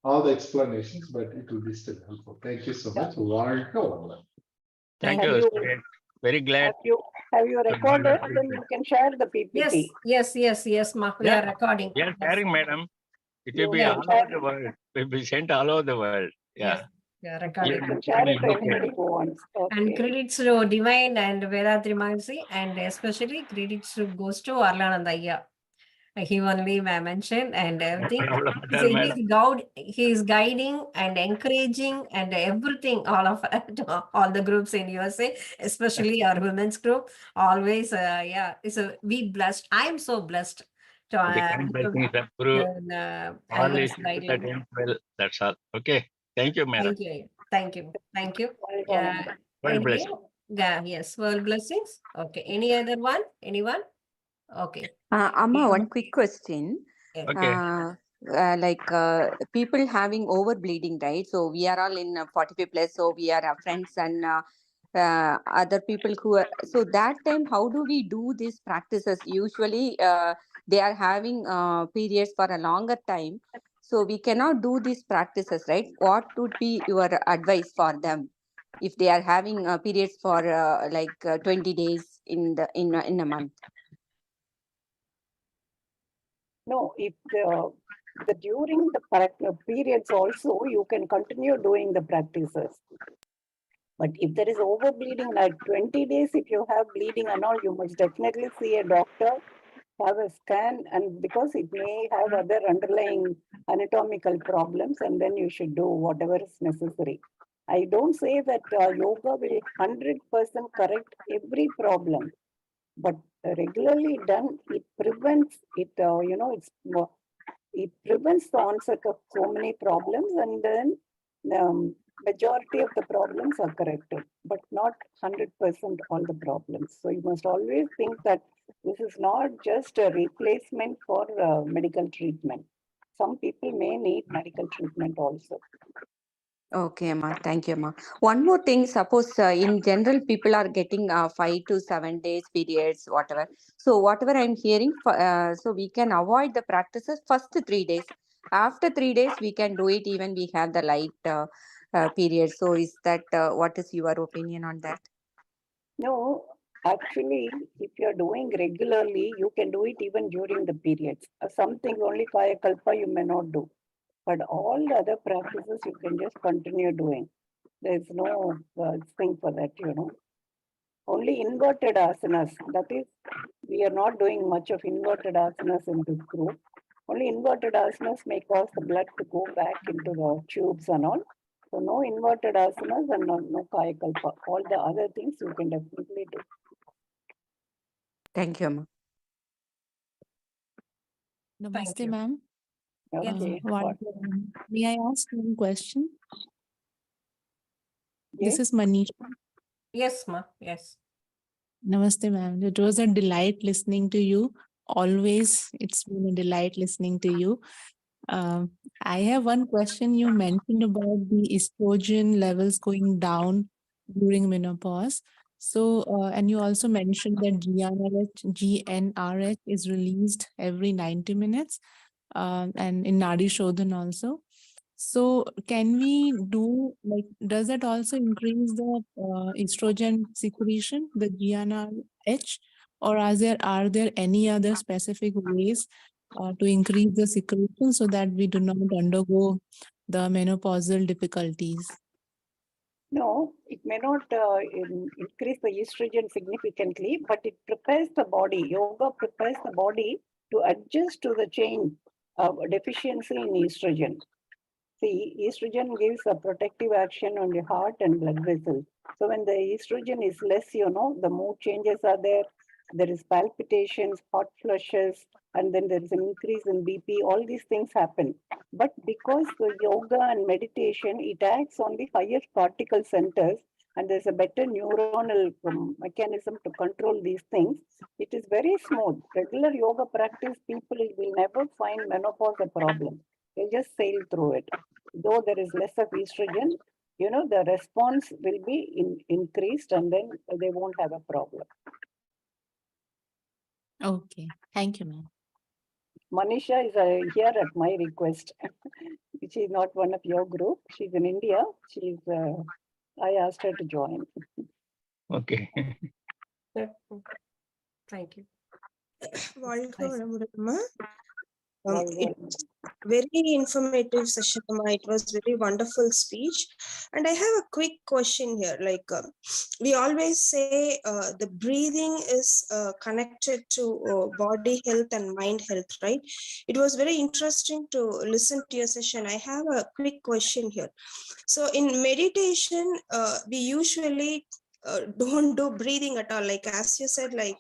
all the explanations, but it will be still helpful. Thank you so much. Thank Have you. you- Suresh. Very glad. Have you recorded? Then you can share the PPT. Yes, ma. We Yeah. are recording. We are sharing, madam. It will You be can all share- over the world. It will be sent all over the world. Yeah. Yes, we are recording. You can share it to anybody who wants. And Okay. credits to Divine and Vedathri Magasi, and especially credits to goes to Arlananda Ayya. He only mentioned and everything. He is guiding and encouraging and everything, all the groups in USA, especially our women's group. Always, so we blessed. I'm so blessed to The kind blessings of Guru. All is guiding. well. That's all. Okay. Thank you, madam. Thank you. Yeah. World blessing. Yes, world blessings. Okay. Any other one? Anyone? Okay. Amma, one quick question. Yes. Okay. People having overbleeding, right? So we are all in 45 plus, so we are friends and other people who are, so that time, how do we do these practices? Usually they are having periods for a longer time, so we cannot do these practices, right? What would be your advice for them if they are having periods for 20 days in a month? No, if during the periods also, you can continue doing the practices. But if there is overbleeding, like 20 days, if you have bleeding and all, you must definitely see a doctor, have a scan, and because it may have other underlying anatomical problems, and then you should do whatever is necessary. I don't say that yoga will 100% correct every problem, but regularly done, it prevents it. It prevents the onset of so many problems, and then majority of the problems are corrected, but not 100% all the problems. So you must always think that this is not just a replacement for medical treatment. Some people may need medical treatment also. Okay, Amma. Thank you, Amma. One more thing, suppose in general, people are getting 5 to 7 days periods, whatever. So whatever I'm hearing, so we can avoid the practices first 3 days. After 3 days, we can do it even we have the light period. So is that, what is your opinion on that? No, actually, if you're doing regularly, you can do it even during the periods. Some things only Kaya Kalpa you may not do. But all the other practices you can just continue doing. There's no thing for that, Only inverted asanas, that is, we are not doing much of inverted asanas in this group. Only inverted asanas may cause the blood to go back into the tubes and all. So no inverted asanas and no Kaya Kalpa. All the other things you can definitely do. Thank you, Amma. Namaste, you. ma'am. Okay. May I ask one question? Yes. This is Manisha. Yes, ma. Yes. Namaste, ma'am. It was a delight listening to you. Always, it's been a delight listening to you. I have one question. You mentioned about the estrogen levels going down during menopause. So, and you also mentioned that GnRH is released every 90 minutes, and in Nadi Shodhan also. So can we do, like, does that also increase the estrogen secretion, the GnRH, or are there any other specific ways to increase the secretion so that we do not undergo the menopausal difficulties? No, it may not increase the estrogen significantly, but it prepares the body. Yoga prepares the body to adjust to the change of deficiency in estrogen. See, estrogen gives a protective action on the heart and blood vessels. So when the estrogen is less, the mood changes are there is palpitations, hot flushes, and then there is an increase in BP, all these things happen. But because the yoga and meditation, it acts on the higher cortical centers, and there's a better neuronal mechanism to control these things, it is very smooth. Regular yoga practice, people will never find menopause a problem. They'll just sail through it. Though there is less of estrogen, the response will be increased, and then they won't have a problem. Okay, thank you, ma'am. Manisha is here at my request. She is not one of your group. She's in India. I asked her to join. Okay. Thank you. வாழ்க Nice. வளமுடன். Well, Very informative session. It was very wonderful speech. And I have a quick question here. Like we always say the breathing is connected to body health and mind health, right? It was very interesting to listen to your session. I have a quick question here. So in meditation, we usually don't do breathing at all. Like as you said, like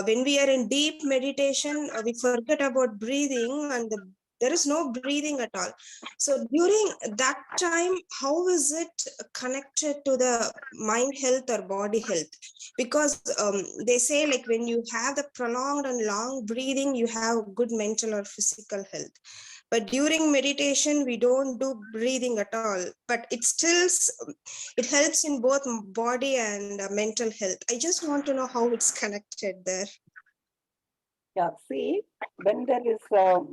when we are in deep meditation, we forget about breathing, and there is no breathing at all. So during that time, how is it connected to the mind health or body health? Because they say, like, when you have the prolonged and long breathing, you have good mental or physical health. But during meditation, we don't do breathing at all, but it helps in both body and mental health. I just want to know how it's connected there. yeah, see, when there is,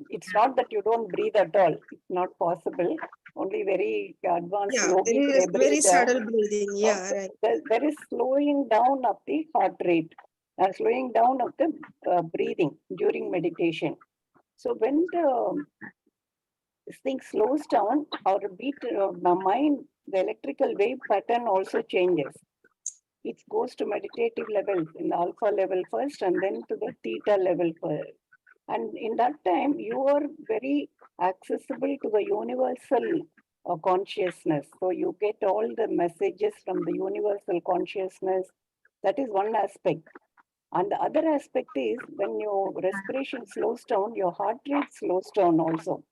it's not that you don't breathe at all. It's not possible. Only very advanced Yeah, yogis, there they is very breathe. subtle breathing. Yeah, Also, right. there is slowing down of the heart rate, slowing down of the breathing during meditation. So when this thing slows down, our mind, the electrical wave pattern also changes. It goes to meditative levels, in the alpha level first, and then to the theta level first. And in that time, you are very accessible to the universal consciousness. So you get all the messages from the universal consciousness. That is one aspect. And the other aspect is when your respiration slows down, your heart rate slows down also.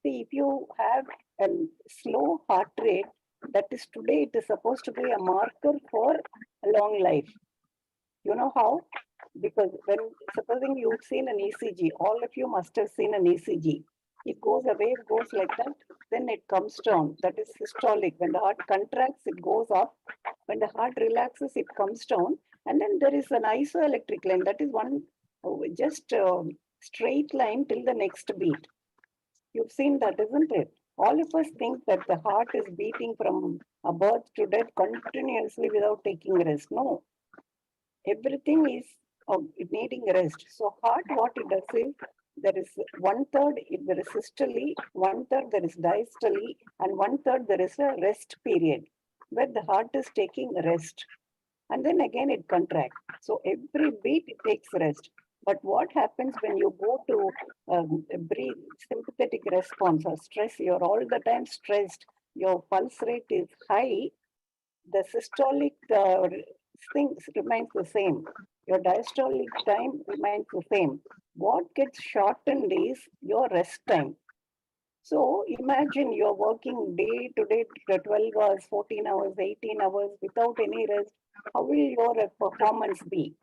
See, if you have a slow heart rate, that is today, it is supposed to be a marker for a long life. You know how? Because when, supposing you've seen an ECG, all of you must have seen an ECG. It goes away, it goes like that, then it comes down. That is systolic. When the heart contracts, it goes up. When the heart relaxes, it comes down. And then there is an isoelectric line. That is one just straight line till the next beat. You've seen that, isn't it? All of us think that the heart is beating from a birth to death continuously without taking rest. No, everything is needing rest. So heart, what it does is, there is 1/3 there is systole, 1/3 there is diastole, and 1/3 there is a rest period where the heart is taking rest. And then again it contracts. So every beat it takes rest. But what happens when you go to breathe, sympathetic response or stress, you're all the time stressed, your pulse rate is high, the systolic things remains the same. Your diastolic time remains the same. What gets shortened is your rest time. So imagine you're working day to day, 12 hours, 14 hours, 18 hours without any rest. How will your performance be?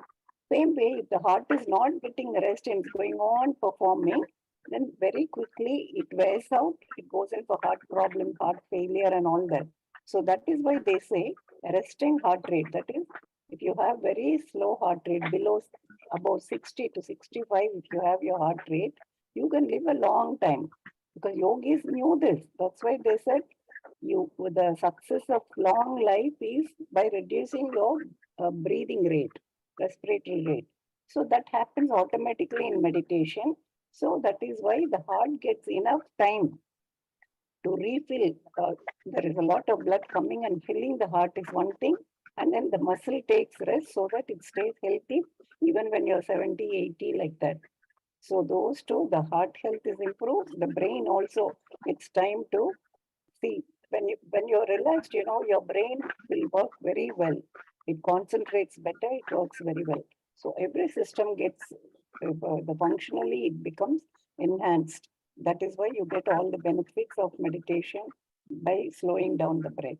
Same way, if the heart is not getting rest and is going on performing, then very quickly it wears out. It goes in for heart problem, heart failure, and all that. So that is why they say A resting heart rate, that is, if you have very slow heart rate below about 60 to 65, if you have your heart rate, you can live a long time because yogis knew this. That's why they said the success of long life is by reducing your breathing rate, respiratory rate. So that happens automatically in meditation. So that is why the heart gets enough time to refill. There is a lot of blood coming and filling the heart is one thing, and then the muscle takes rest so that it stays healthy even when you're 70, 80, like that. So those two, the heart health is improved, the brain also, it's time to see. When you're relaxed, your brain will work very well. It concentrates better, it works very well. So every system gets, the functionally, it becomes enhanced. That is why you get all the benefits of meditation by slowing down the breath.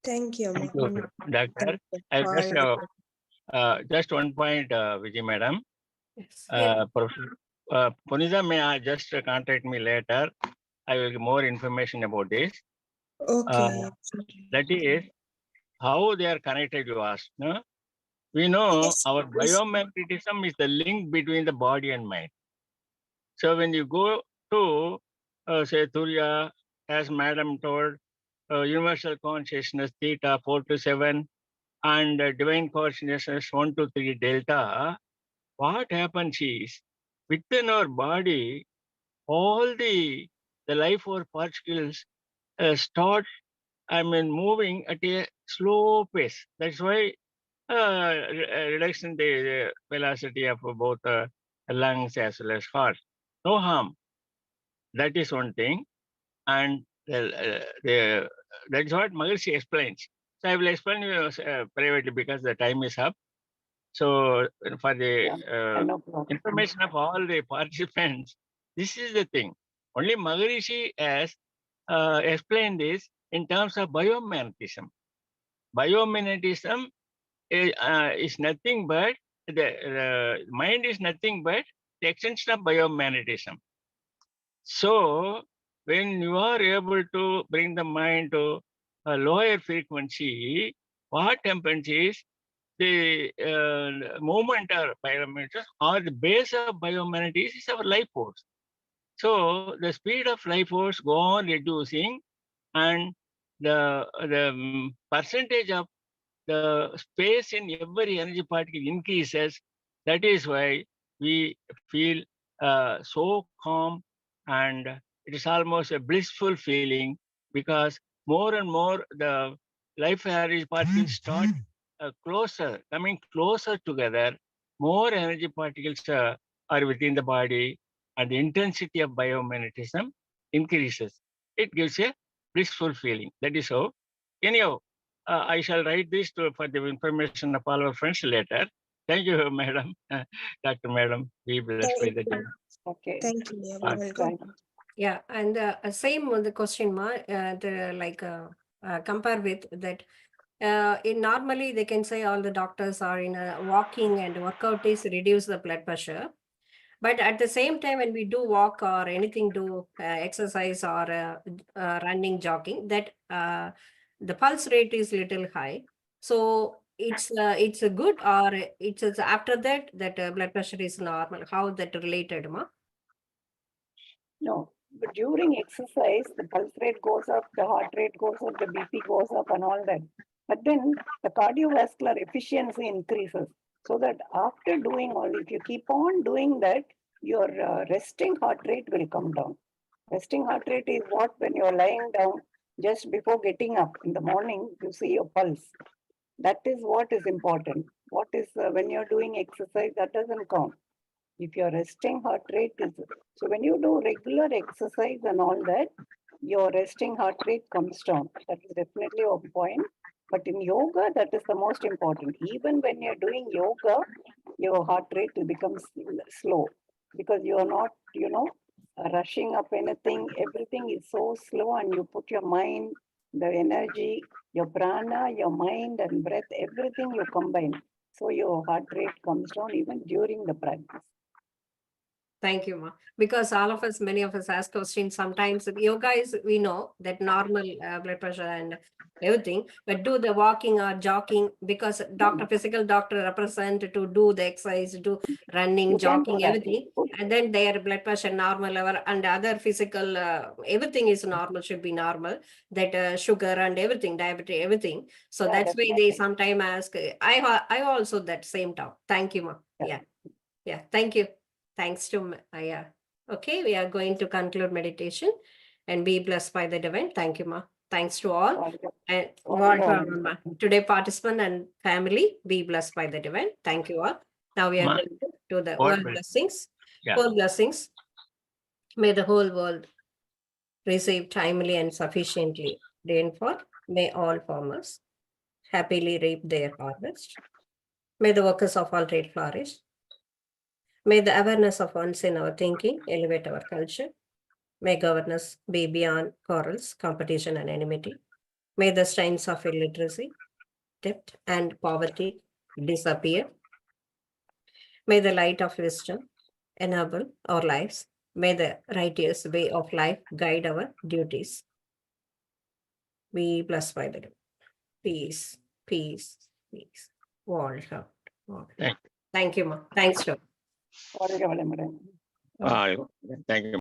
Thank you, Thank Amma. you, Doctor. Thank you I for just one point, Vijay Madam. Yes. Yeah. Professor Punita, may I just contact me later? I will give more information about this. okay. That is how they are connected, you ask. No? We know Yes, our yes. biomagnetism is the link between the body and mind. So when you go to, say, Turiya, as Madam told, universal consciousness, theta, 4 to 7, and divine consciousness, 1 to 3, delta, what happens is, within our body, all the life force particles start, moving at a slow pace. That's why reduction the velocity of both lungs as well as heart. No harm. That is one thing. And that's what Maharishi explains. So I will explain you privately because the time is up. So for the No problem. information of all the participants, this is the thing. Only Maharishi has explained this in terms of biomagnetism. Biomagnetism is nothing but the mind is nothing but the extension of biomagnetism. So when you are able to bring the mind to a lower frequency, what happens is the movement or biometers or the base of biomagnetism is our life force. So the speed of life force go on reducing, and the percentage of the space in every energy particle increases. That is why we feel so calm, and it is almost a blissful feeling because more and more the life energy particles start coming closer together. More energy particles are within the body, and the intensity of biomagnetism increases. It gives a blissful feeling. That is how. Anyhow, I shall write this for the information of all our friends later. Thank you, Madam. Dr. Madam, be blessed by Thank the you. Okay. Thank you. You're Thank welcome. Yeah, and same on the question, compare with that. In normally they can say all the doctors are in a walking and workout is reduce the blood pressure. But at the same time, when we do walk or anything, do exercise or running, jogging, that the pulse rate is little high. So it's a good, or it's after that blood pressure is normal. How that related, ma? No, but during exercise, the pulse rate goes up, the heart rate goes up, the BP goes up, and all that. But then the cardiovascular efficiency increases. So that after doing all, if you keep on doing that, your resting heart rate will come down. Resting heart rate is what, when you're lying down, just before getting up in the morning, you see your pulse. That is what is important. What is when you're doing exercise, that doesn't count. If your resting heart rate is, so when you do regular exercise and all that, your resting heart rate comes down. That is definitely a point. But in yoga, that is the most important. Even when you're doing yoga, your heart rate becomes slow because you are not, rushing up anything. Everything is so slow, and you put your mind, the energy, your prana, your mind and breath, everything you combine. So your heart rate comes down even during the practice. Thank you, Ma. Because all of us, many of us ask questions. Sometimes yoga is, we know that normal blood pressure and everything, but do the walking or jogging, because physical doctor represent to do the exercise, do running, You can do jogging, that. everything. And then their blood pressure normal level and other physical, everything is normal, should be normal. That sugar and everything, diabetes, everything. So Yeah, that's why they definitely. sometimes ask. I also that same talk. Thank you, Ma. Yeah. Yeah. Thank you. Thanks to yeah. Okay, we are going to conclude meditation and be blessed by the divine. Thank you, Ma. Thanks to all. And Wonderful. today participant and family be blessed by the divine. Thank you all. Now we are Ma, going to do the what world will- blessings. Yeah. Whole blessings. May the whole world receive timely and sufficiently rainfall. May all farmers happily reap their harvest. May the workers of all trade flourish. May the awareness of once in our thinking elevate our culture. May governance be beyond quarrels, competition, and enmity. May the stains of illiteracy, debt, and poverty disappear. May the light of wisdom enable our lives. May the righteous way of life guide our duties. Be blessed by the peace, peace, peace. World heart. Thank Thank you, Ma. Thanks, Joe. வாழ்க வளமுடன். Thank you.